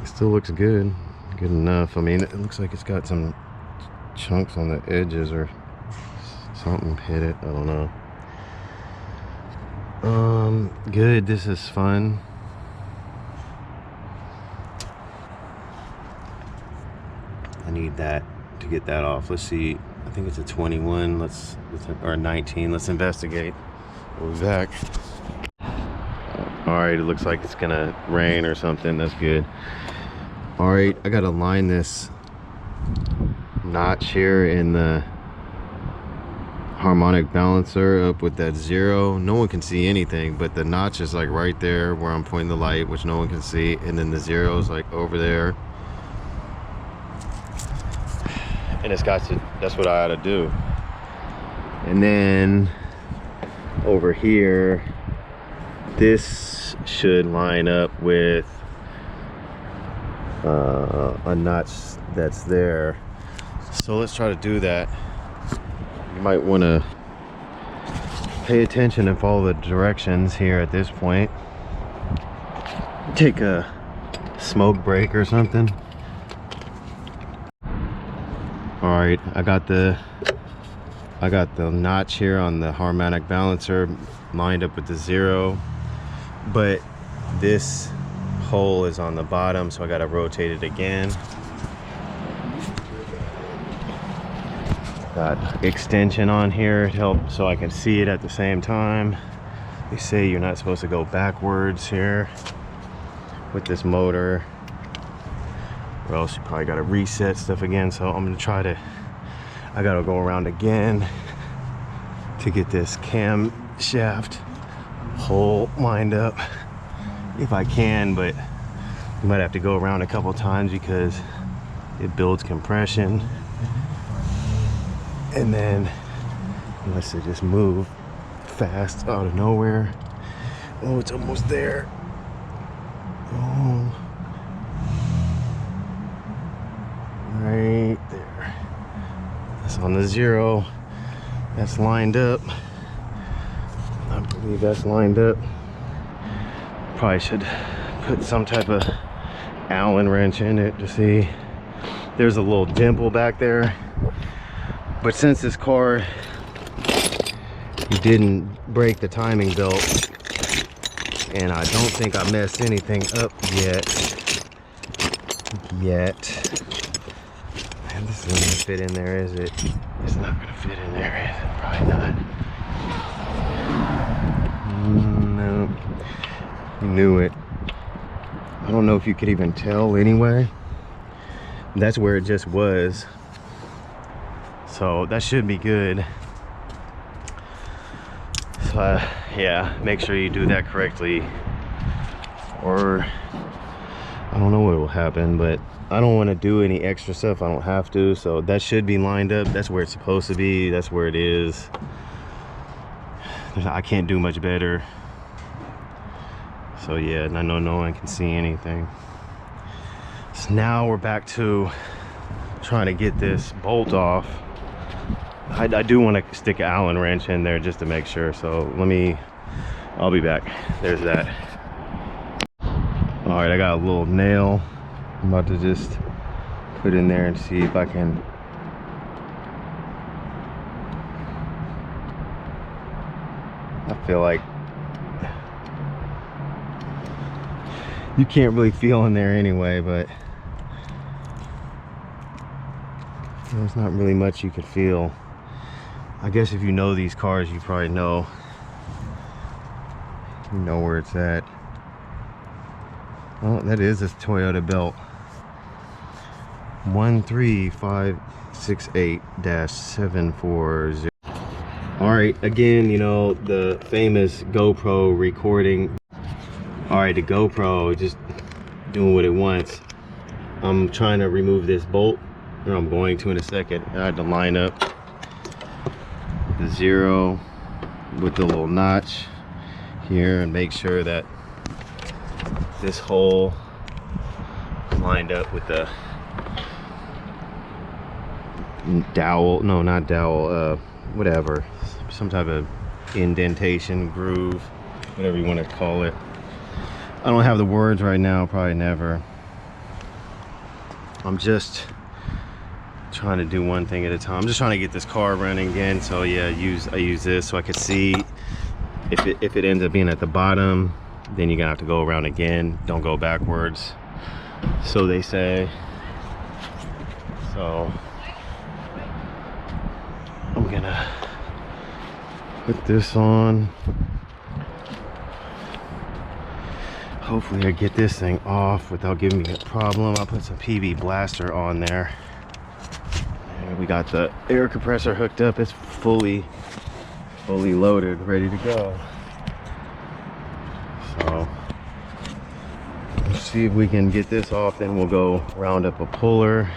Speaker 1: It still looks good enough. I mean, it looks like it's got some chunks on the edges or something hit it. I don't know. Good. This is fun. I need that to get that off. Let's see. I think it's a 21. Or 19. Let's investigate. We'll be back. All right. It looks like it's gonna rain or something. That's good. All right. I gotta line this notch here in the harmonic balancer up with that 0. No one can see anything, but the notch is like right there where I'm pointing the light, which no one can see, and then the 0 is like over there. And it's got to, that's what I ought to do. And then over here, this should line up with a notch that's there. So let's try to do that. You might want to pay attention and follow the directions here at this point. Take a smoke break or something. All right, I got the notch here on the harmonic balancer lined up with the 0, but this hole is on the bottom, so I got to rotate it again. Got extension on here to help so I can see it at the same time. They say you're not supposed to go backwards here with this motor, or else you probably got to reset stuff again. So I'm gonna try to, I gotta go around again to get this cam shaft hole lined up if I can, but you might have to go around a couple times because it builds compression. And then unless they just move fast out of nowhere. Oh, it's almost there. Oh, right there. That's on the 0. That's lined up. I believe that's lined up. Probably should put some type of Allen wrench in it to see. There's a little dimple back there. But since this car didn't break the timing belt, and I don't think I messed anything up yet. Man, this isn't gonna fit in there, is it? It's not gonna fit in there, is it? Probably not. No, you knew it. I don't know if you could even tell anyway. That's where it just was. So that should be good. So yeah, make sure you do that correctly, or I don't know what will happen, but I don't want to do any extra stuff I don't have to. So that should be lined up. That's where it's supposed to be. That's where it is. I can't do much better. So yeah, and I know no one can see anything. So now we're back to trying to get this bolt off. I do want to stick an Allen wrench in there just to make sure. So I'll be back. There's that. All right, I got a little nail I'm about to just put in there and see if I can. I feel like you can't really feel in there anyway, but there's not really much you could feel. I guess if you know these cars, you probably know. You know where it's at. Oh, that is a Toyota belt. 13568-740. All right, again, you know, the famous GoPro recording. All right, the GoPro just doing what it wants. I'm trying to remove this bolt, or I'm going to in a second. I had to line up the 0 with the little notch here and make sure that this hole is lined up with the dowel. No, not dowel, whatever, some type of indentation, groove, whatever you want to call it. I don't have the words right now, probably never. I'm just trying to do one thing at a time. I'm just trying to get this car running again. So yeah, I use this so I could see if it ends up being at the bottom, then you're gonna have to go around again. Don't go backwards, so they say. So I'm gonna put this on. Hopefully I get this thing off without giving me a problem. I'll put some PB Blaster on there. And we got the air compressor hooked up. It's fully fully loaded, ready to go. So let's see if we can get this off, then we'll go round up a puller.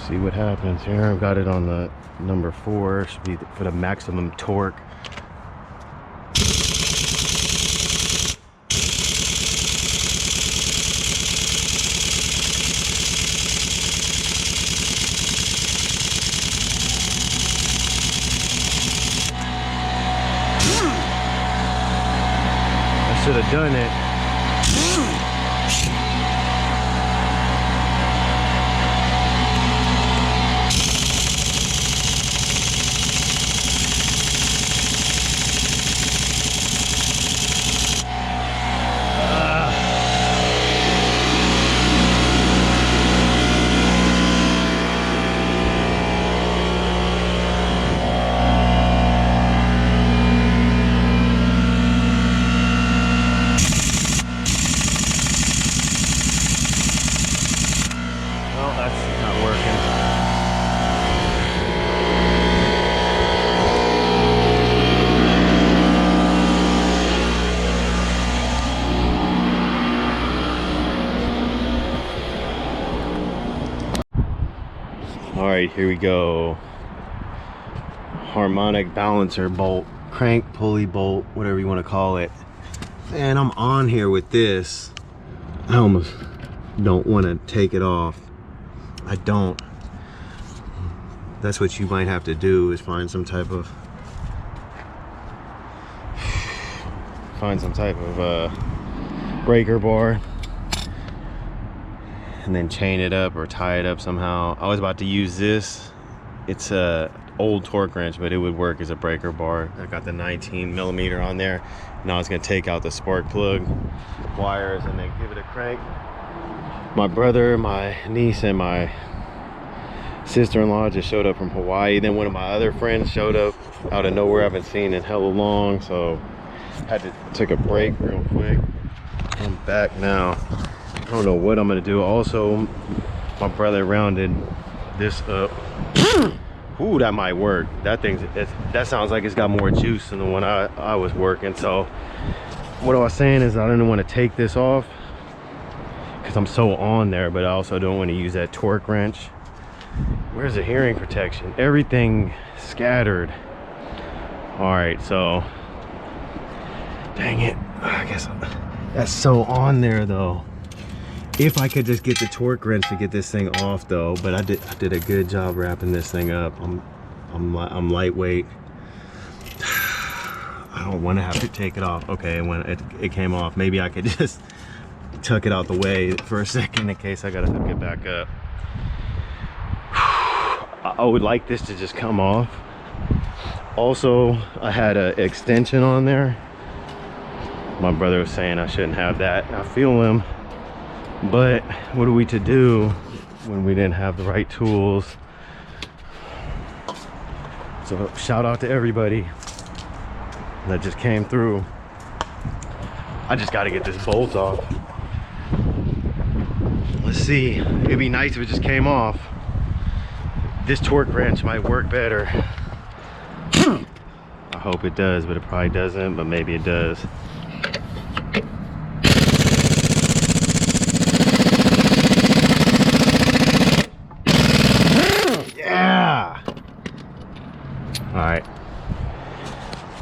Speaker 1: See what happens here. I've got it on the number 4, should be for the maximum torque. I should have done it. All right, here we go. Harmonic balancer bolt, crank pulley bolt, whatever you want to call it. And I'm on here with this. I almost don't want to take it off. I don't. That's what you might have to do, is find some type of breaker bar and then chain it up or tie it up somehow. I was about to use this. It's a old torque wrench, but it would work as a breaker bar. I got the 19mm on there. Now I was gonna take out the spark plug wires and then give it a crank. My brother, my niece, and my sister-in-law just showed up from Hawaii. Then one of my other friends showed up out of nowhere. I haven't seen in hella long, so had to take a break real quick. I'm back now. I don't know what I'm gonna do. Also, my brother rounded this up. Ooh, that might work. That sounds like it's got more juice than the one I was working. So what I was saying is I didn't want to take this off because I'm so on there, but I also don't want to use that torque wrench. Where's the hearing protection? Everything scattered. All right, so dang it, I guess that's so on there though. If I could just get the torque wrench to get this thing off though, but I did a good job wrapping this thing up. I'm lightweight. I don't want to have to take it off. Okay, when it came off, maybe I could just tuck it out the way for a second in case I gotta hook it back up. I would like this to just come off. Also, I had an extension on there. My brother was saying I shouldn't have that. I feel him. But what are we to do when we didn't have the right tools? So shout out to everybody that just came through. I just got to get this bolt off. Let's see. It'd be nice if it just came off. This torque wrench might work better. I hope it does, but it probably doesn't, but maybe it does. All right,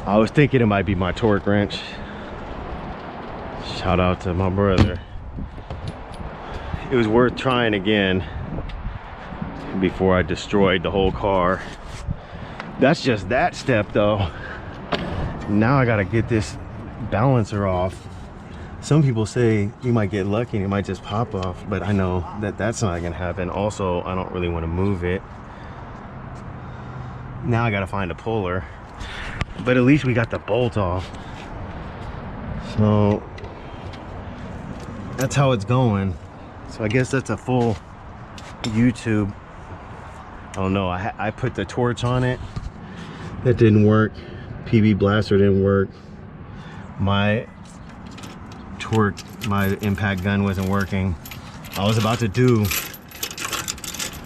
Speaker 1: I was thinking it might be my torque wrench. Shout out to my brother. It was worth trying again before I destroyed the whole car. That's just that step though. Now I gotta get this balancer off. Some people say you might get lucky and it might just pop off, but I know that that's not gonna happen. Also, I don't really want to move it. Now I gotta find a puller, but at least we got the bolt off. So that's how it's going. So I guess that's a full YouTube. I don't know, I put the torch on it. That didn't work. PB blaster didn't work. My torque, my impact gun wasn't working. I was about to do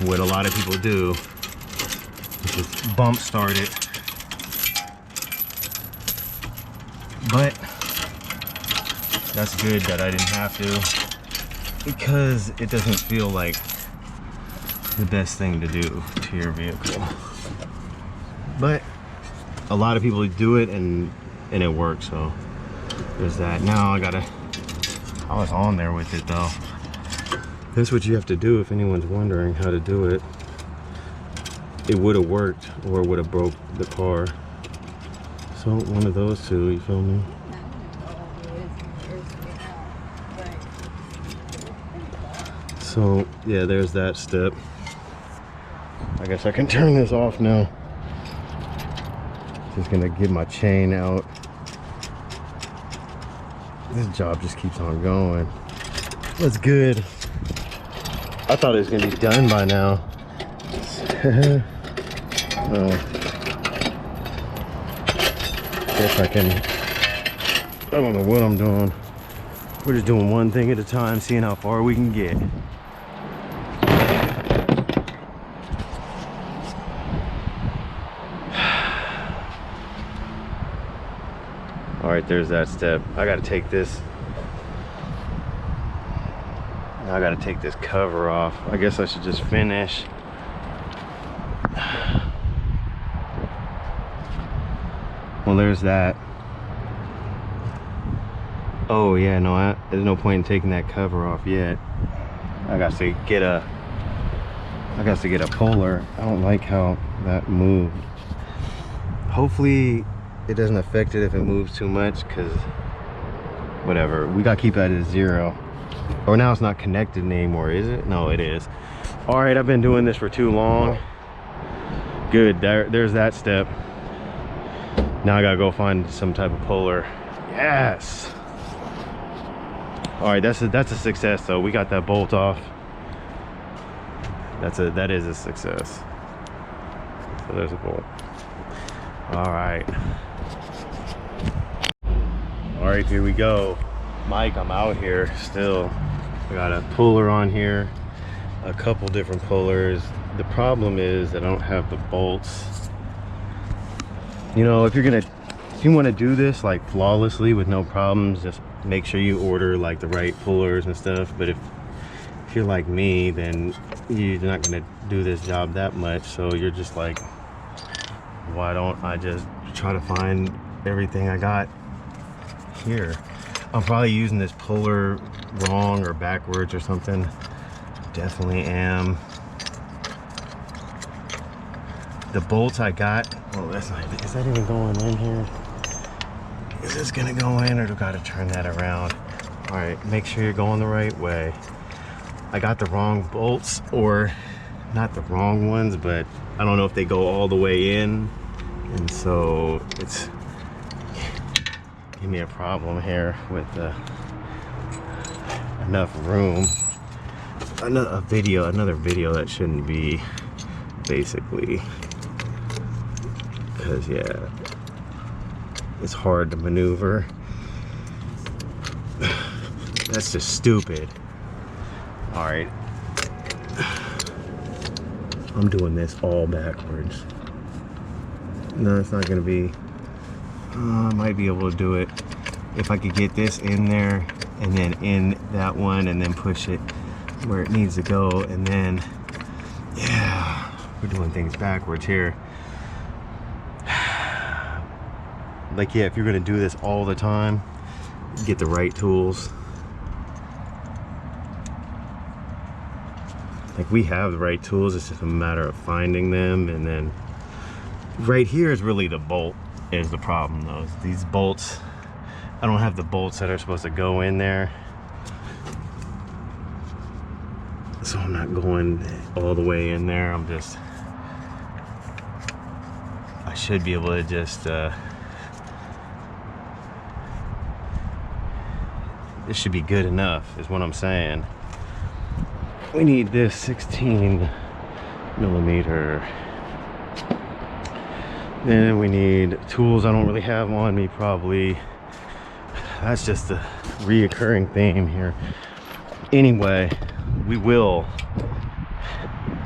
Speaker 1: what a lot of people do, just bump start it But that's good that I didn't have to, because it doesn't feel like the best thing to do to your vehicle. But a lot of people do it and it works, so there's that. Now I was on there with it though. That's what you have to do if anyone's wondering how to do it. It would have worked, or would have broke the car. So one of those two, you feel me? So yeah, there's that step. I guess I can turn this off now. Just gonna get my chain out. This job just keeps on going. That's good. I thought it was gonna be done by now. Well, guess I don't know what I'm doing. We're just doing one thing at a time, seeing how far we can get. All right, there's that step. I gotta take this. I gotta take this cover off. I guess I should just finish. Well, there's that. Oh yeah, no, there's no point in taking that cover off yet. I got to get a puller. I don't like how that moved. Hopefully it doesn't affect it if it moves too much, because whatever, we gotta keep that at 0. Or now it's not connected anymore, is it? No, it is. All right, I've been doing this for too long. Good, there's that step. Now I gotta go find some type of puller. Yes. All right, that's a success though. We got that bolt off. That is a success. So there's a bolt. All right. All right, here we go. Mike, I'm out here still. I got a puller on here, a couple different pullers. The problem is I don't have the bolts. You know, if you want to do this like flawlessly with no problems, just make sure you order like the right pullers and stuff. But if you're like me, then you're not going to do this job that much, so you're just like, why don't I just try to find everything I got here? I'm probably using this puller wrong or backwards or something. Definitely am. The bolts I got, well, that's not, is that even going in here? Is this gonna go in, or do I gotta turn that around? All right, make sure you're going the right way. I got the wrong bolts, or not the wrong ones, but I don't know if they go all the way in, and so it's give me a problem here with enough room. Another video that shouldn't be, basically, because yeah, it's hard to maneuver. That's just stupid. All right, I'm doing this all backwards. No, it's not gonna be. I might be able to do it if I could get this in there and then in that one and then push it where it needs to go, and then yeah, we're doing things backwards here. Like, yeah, if you're gonna do this all the time, get the right tools. Like, we have the right tools, it's just a matter of finding them. And then right here is really the bolt is the problem though. These bolts, I don't have the bolts that are supposed to go in there, so I'm not going all the way in there. I should be able to just this should be good enough, is what I'm saying. We need this 16 millimeter. Then we need tools I don't really have on me, probably. That's just a reoccurring theme here. Anyway, we will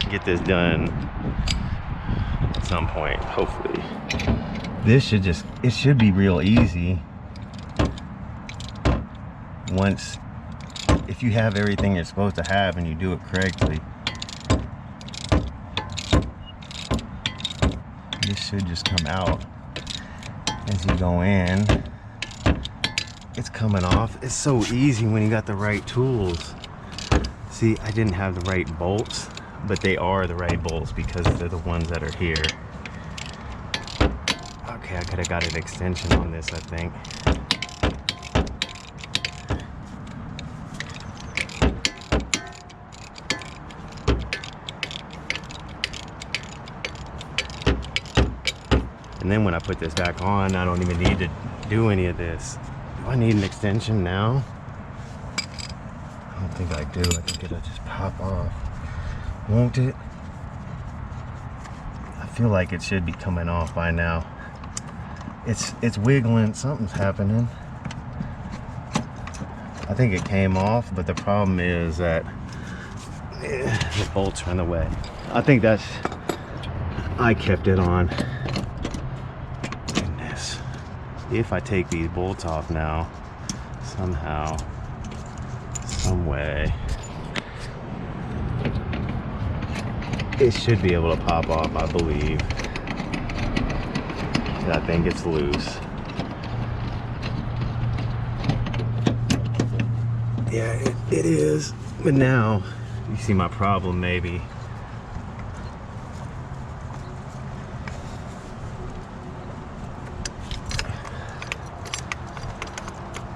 Speaker 1: get this done at some point, hopefully. It should be real easy. if you have everything you're supposed to have and you do it correctly, this should just come out as you go in. It's coming off. It's so easy when you got the right tools. See, I didn't have the right bolts, but they are the right bolts because they're the ones that are here. Okay, I could have got an extension on this, I think. And then when I put this back on, I don't even need to do any of this. Do I need an extension now? I don't think I do. I think it'll just pop off. Won't it? I feel like it should be coming off by now. It's wiggling. Something's happening. I think it came off, but the problem is that the bolts are in the way. I think I kept it on. Goodness. If I take these bolts off now, somehow, some way, it should be able to pop off, I believe. I think it's loose. Yeah, it is. But now, you see my problem maybe.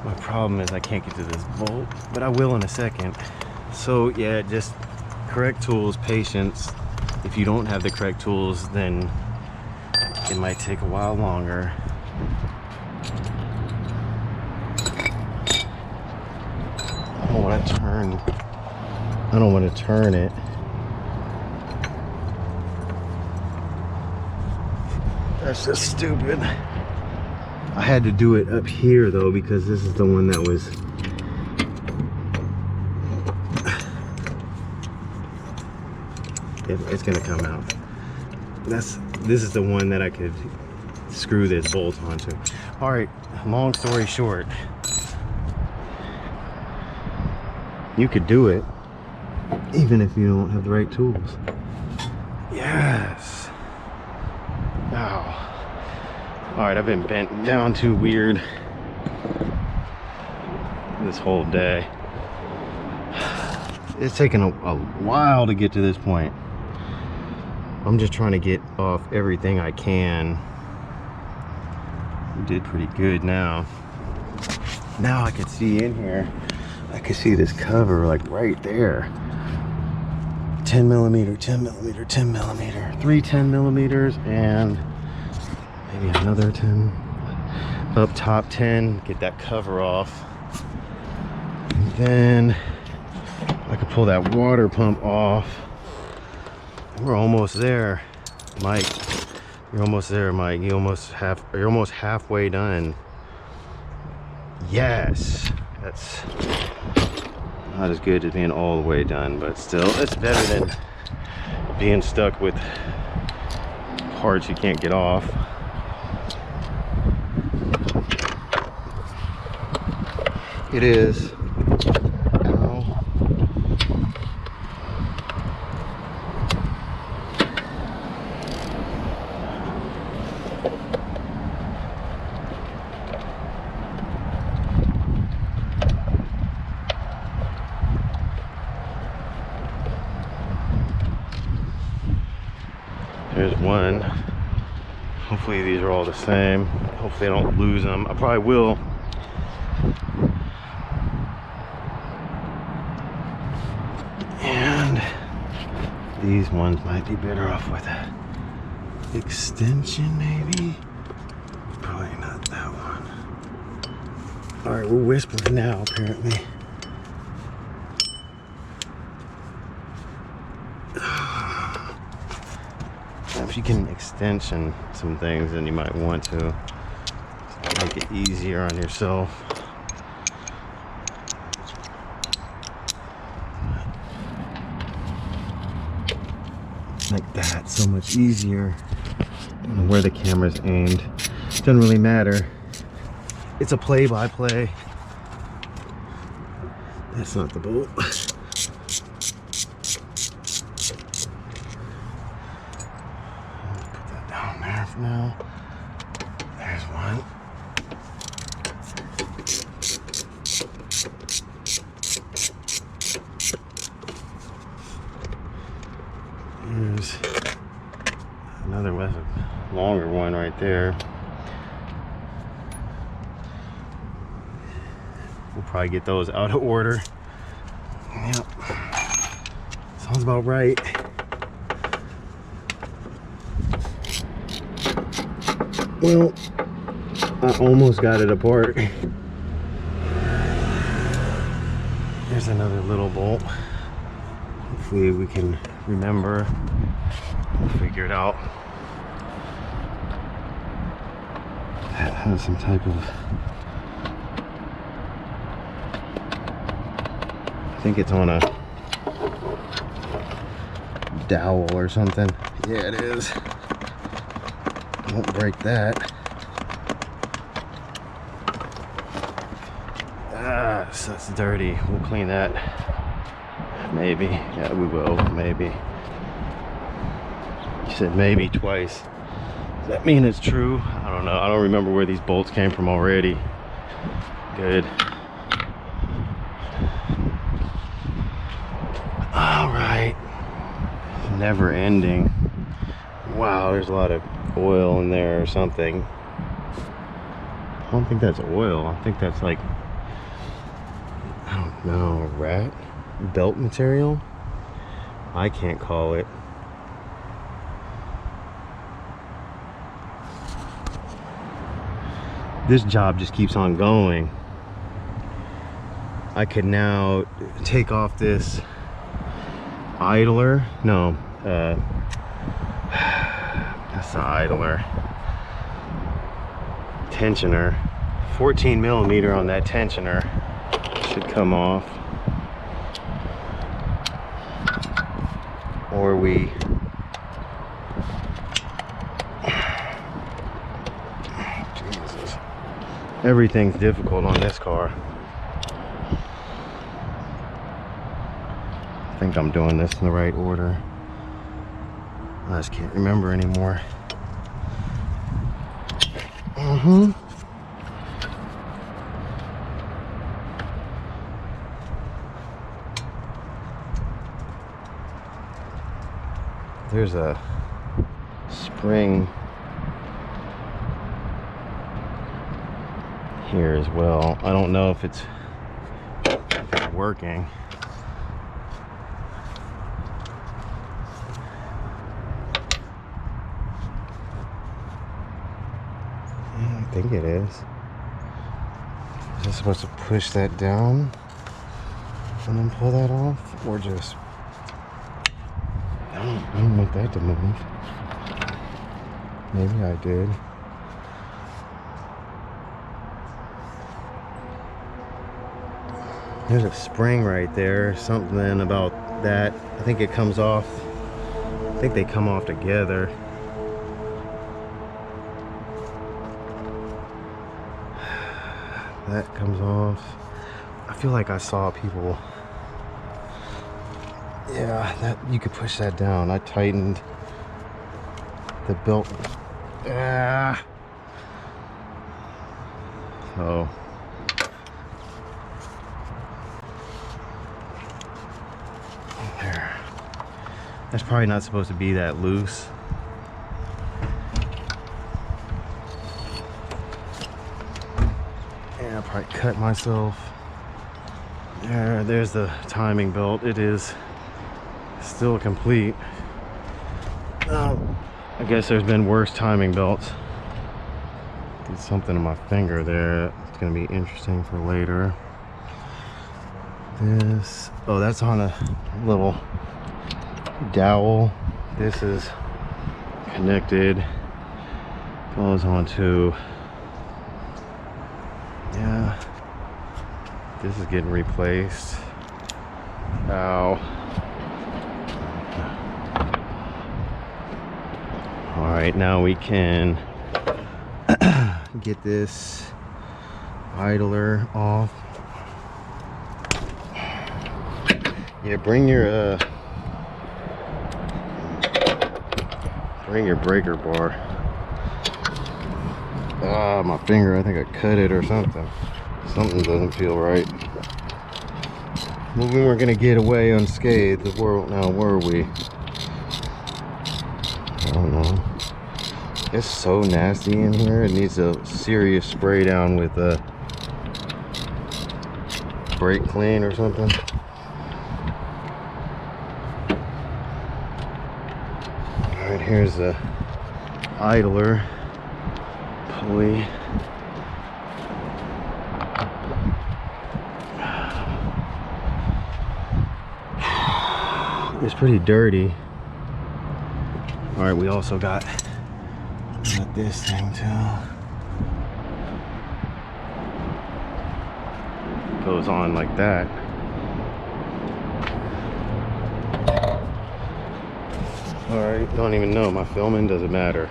Speaker 1: My problem is I can't get to this bolt, but I will in a second. So yeah, just correct tools, patience. If you don't have the correct tools, then it might take a while longer. I don't want to turn it. That's just stupid. I had to do it up here though, because this is the one that was it's gonna come out. This is the one that I could screw this bolt onto. All right, long story short, you could do it even if you don't have the right tools. Yes. Wow. All right, I've been bent down too weird this whole day. It's taken a while to get to this point. I'm just trying to get off everything I can. We did pretty good now. Now I can see in here. I can see this cover like right there. 10 millimeter, 10 millimeter, 10 millimeter. 3 10 millimeters and maybe another 10. Up top 10, get that cover off. And then I could pull that water pump off. We're almost there, Mike. You're almost there, Mike. You're almost halfway done. Yes, that's not as good as being all the way done, but still, it's better than being stuck with parts you can't get off. It is. Ow. There's one. Hopefully these are all the same. Hopefully I don't lose them. I probably will. And these ones might be better off with an extension, maybe. Probably not that one. All right, we're whispering now, apparently. If you can extension some things, then you might want to make it easier on yourself. Like that, so much easier. I don't know where the camera's aimed. Doesn't really matter. It's a play-by-play. That's not the bolt. Put that down there for now. There's one. There's another one, a longer one right there. We'll probably get those out of order. Yep. Sounds about right. Well, I almost got it apart. There's another little bolt. Hopefully we can remember. We'll figure it out. That has some type of... I think it's on a dowel or something. Yeah, it is. Won't break that. Ah, so it's dirty. We'll clean that. Maybe. Yeah, we will. Maybe. You said maybe twice. Does that mean it's true? I don't know. I don't remember where these bolts came from already. Good. All right. Never ending. Wow, there's a lot of oil in there or something. I don't think that's oil. I think that's like, I don't know, rat belt material. I can't call it. This job just keeps on going. I could now take off this idler. No, that's the idler. Tensioner. 14 millimeter on that tensioner. Should come off. Or we Jesus. Everything's difficult on this car. I think I'm doing this in the right order. I just can't remember anymore. There's a spring here as well. I don't know if it's working. I think it is. Is it supposed to push that down and then pull that off, or just... I don't want that to move. Maybe I did. There's a spring right there. Something about that. I think it comes off. I think they come off together. That comes off. I feel like I saw people. Yeah, that you could push that down. I tightened the belt. So there. That's probably not supposed to be that loose. Yeah, I probably cut myself. There's the timing belt. It is still complete. I guess there's been worse timing belts. Did something in my finger there. It's gonna be interesting for later. This, oh, that's on a little dowel. This is connected. Goes onto, yeah. This is getting replaced. Ow. All right, now we can get this idler off. Yeah, bring your breaker bar. Ah, my finger, I think I cut it or something. Something doesn't feel right. Well, we weren't gonna get away unscathed. Now were we? I don't know. It's so nasty in here. It needs a serious spray down with a brake clean or something. All right, here's the idler pulley. It's pretty dirty. All right, we also got this thing too. Goes on like that. All right, don't even know. My filming doesn't matter.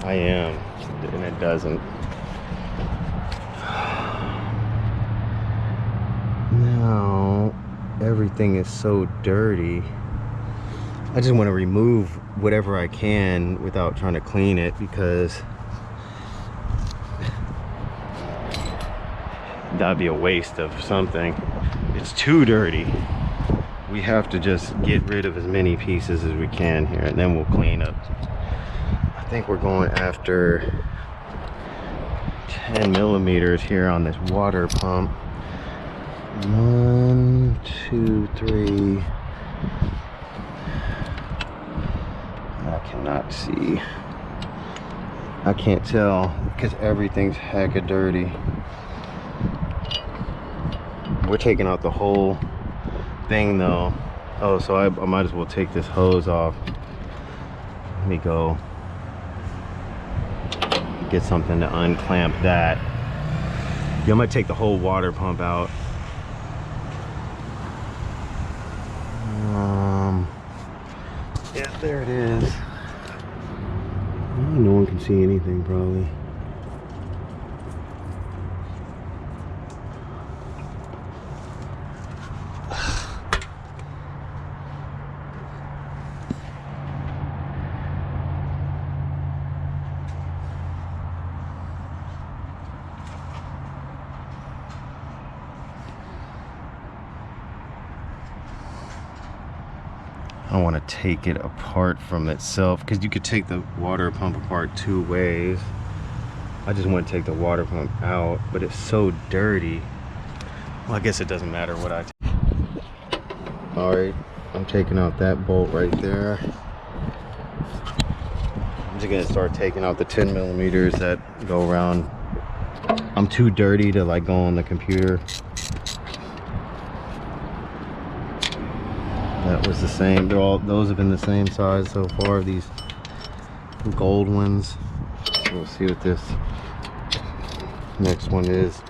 Speaker 1: I am, and it doesn't. Now, everything is so dirty. I just want to remove whatever I can without trying to clean it, because that'd be a waste of something. It's too dirty. We have to just get rid of as many pieces as we can here, and then we'll clean up. I think we're going after 10 millimeters here on this water pump. 1, 2, 3. I cannot see. I can't tell because everything's hecka dirty. We're taking out the whole thing though. Oh, so I might as well take this hose off. Let me go get something to unclamp that. Yeah, I'm gonna take the whole water pump out. Yeah, there it is. No one can see anything probably. I want to take it apart from itself, because you could take the water pump apart two ways. I just want to take the water pump out, but it's so dirty. Well, I guess it doesn't matter what I take. All right, I'm taking out that bolt right there. I'm just gonna start taking out the 10 millimeters that go around. I'm too dirty to like go on the computer. That was the same. Those have been the same size so far, these gold ones. So we'll see what this next one is.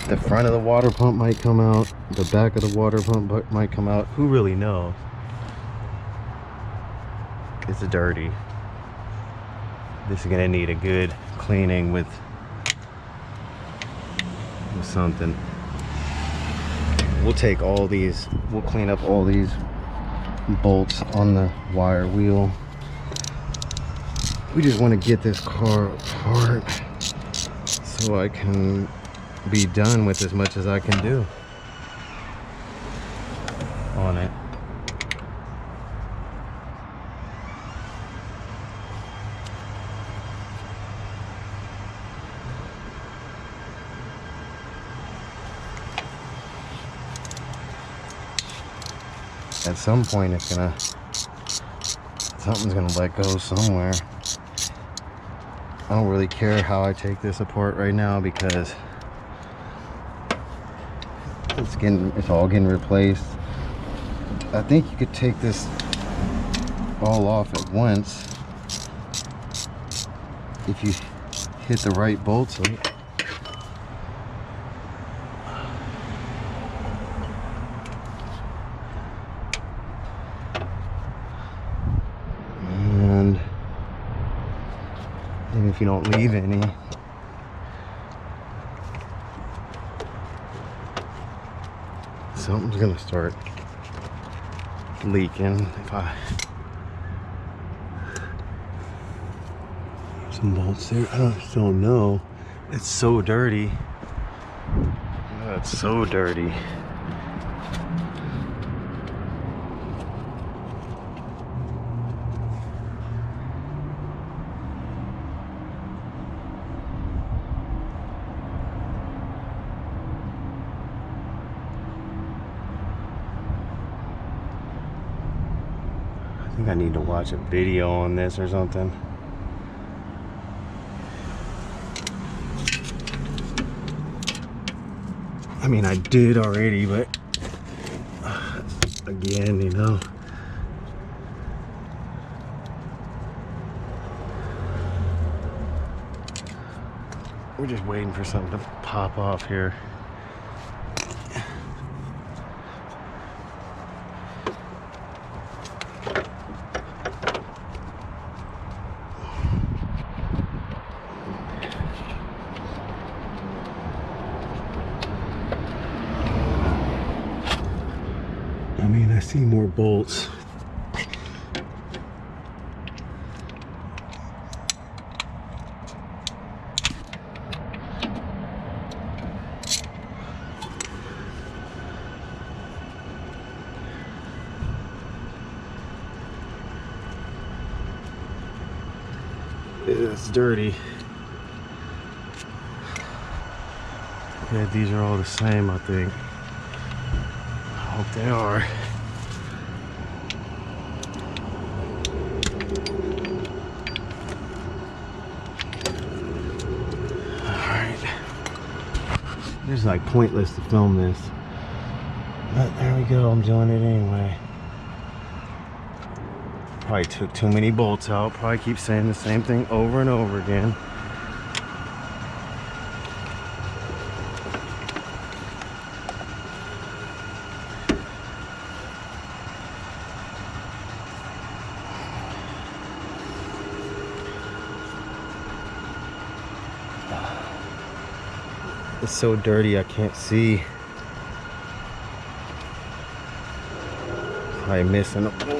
Speaker 1: The front of the water pump might come out. The back of the water pump might come out. Who really knows? It's dirty. This is gonna need a good cleaning with something. We'll take all these, we'll clean up all these bolts on the wire wheel. We just want to get this car apart so I can be done with as much as I can do on it. At some point something's gonna let go somewhere. I don't really care how I take this apart right now, because it's all getting replaced. I think you could take this all off at once if you hit the right bolts on it. And if you don't leave any, something's gonna start leaking. If I some bolts there, I just don't know. It's so dirty. Oh, it's so dirty. I think I need to watch a video on this or something. I mean, I did already, but again, you know. We're just waiting for something to pop off here. I mean, I see more bolts. It's dirty. Yeah, these are all the same, I think. I hope they are. Alright. It's like pointless to film this. But there we go, I'm doing it anyway. Probably took too many bolts out. Probably keep saying the same thing over and over again. It's so dirty I can't see. Probably missing a bolt.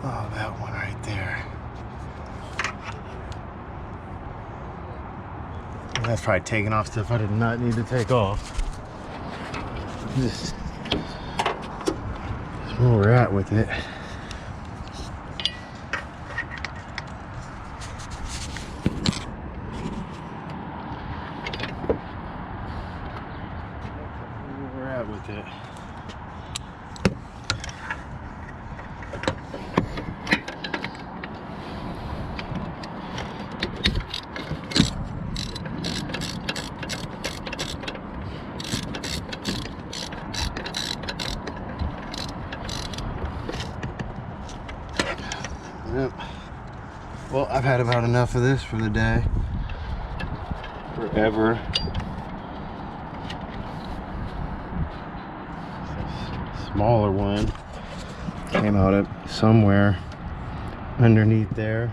Speaker 1: Oh, that one right there. That's probably taking off stuff I did not need to take off. Just where we're at with it. Where we're at with it. Yep. Well, I've had about enough of this for the day. Forever. Smaller one came out of somewhere underneath there.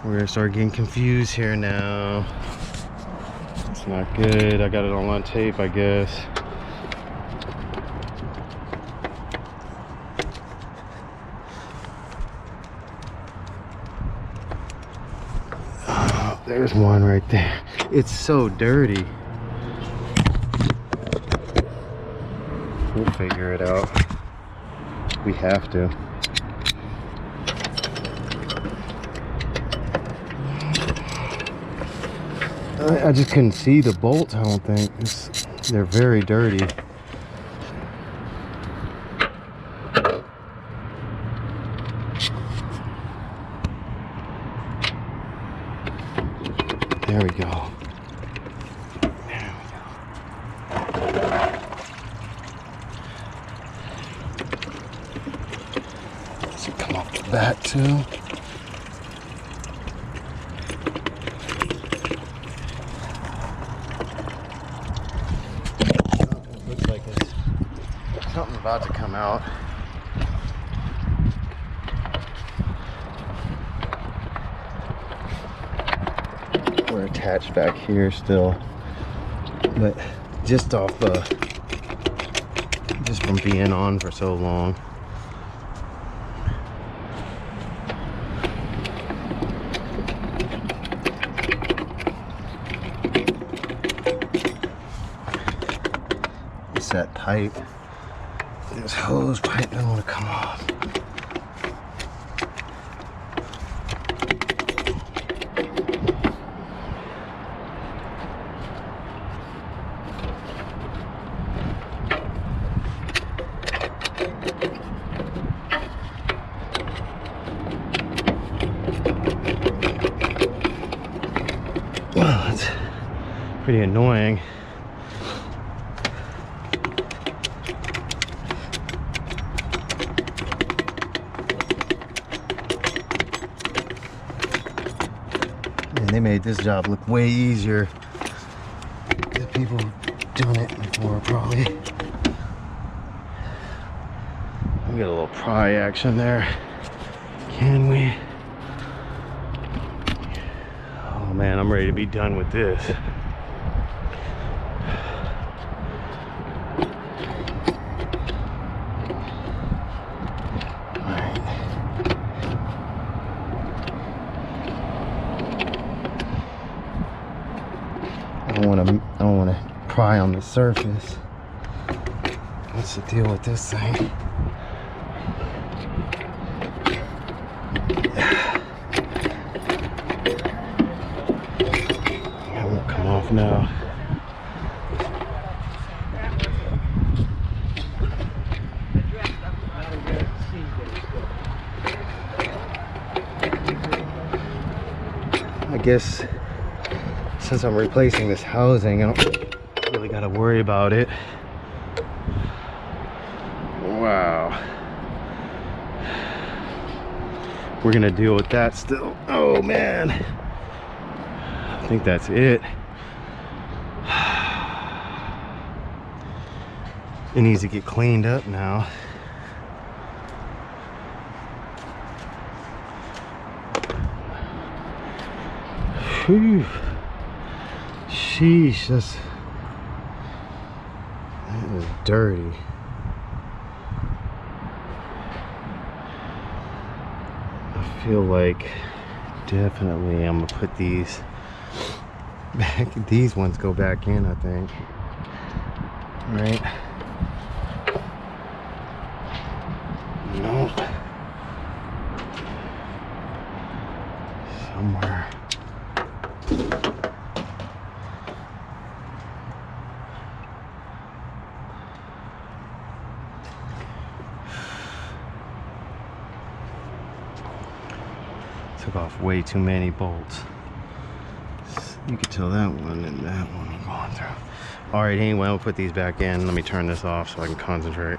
Speaker 1: We're gonna start getting confused here now. It's not good. I got it all on tape, I guess. There's one right there. It's so dirty. We'll figure it out. We have to. I just couldn't see the bolts, I don't think. They're very dirty. There we go. Does it come off the back too? It looks like it's something about to come out. We're attached back here still, but just off just from being on for so long. It's that tight. This hose pipe doesn't want to come off. Well, that's pretty annoying. And they made this job look way easier than people doing it before, probably. We got a little pry action there. Can we? Oh man, I'm ready to be done with this. Alright. I don't wanna pry on the surface. What's the deal with this thing? It won't come off now. I guess since I'm replacing this housing, I don't really gotta worry about it. Wow. We're gonna deal with that still. Oh man. I think that's it. It needs to get cleaned up now. Whew. Sheesh, that is dirty. I feel like definitely I'm gonna put these back. These ones go back in, I think. Right? Nope. Somewhere. Took off way too many bolts. You can tell that one and that one I'm going through. Alright, anyway, I'll put these back in. Let me turn this off so I can concentrate.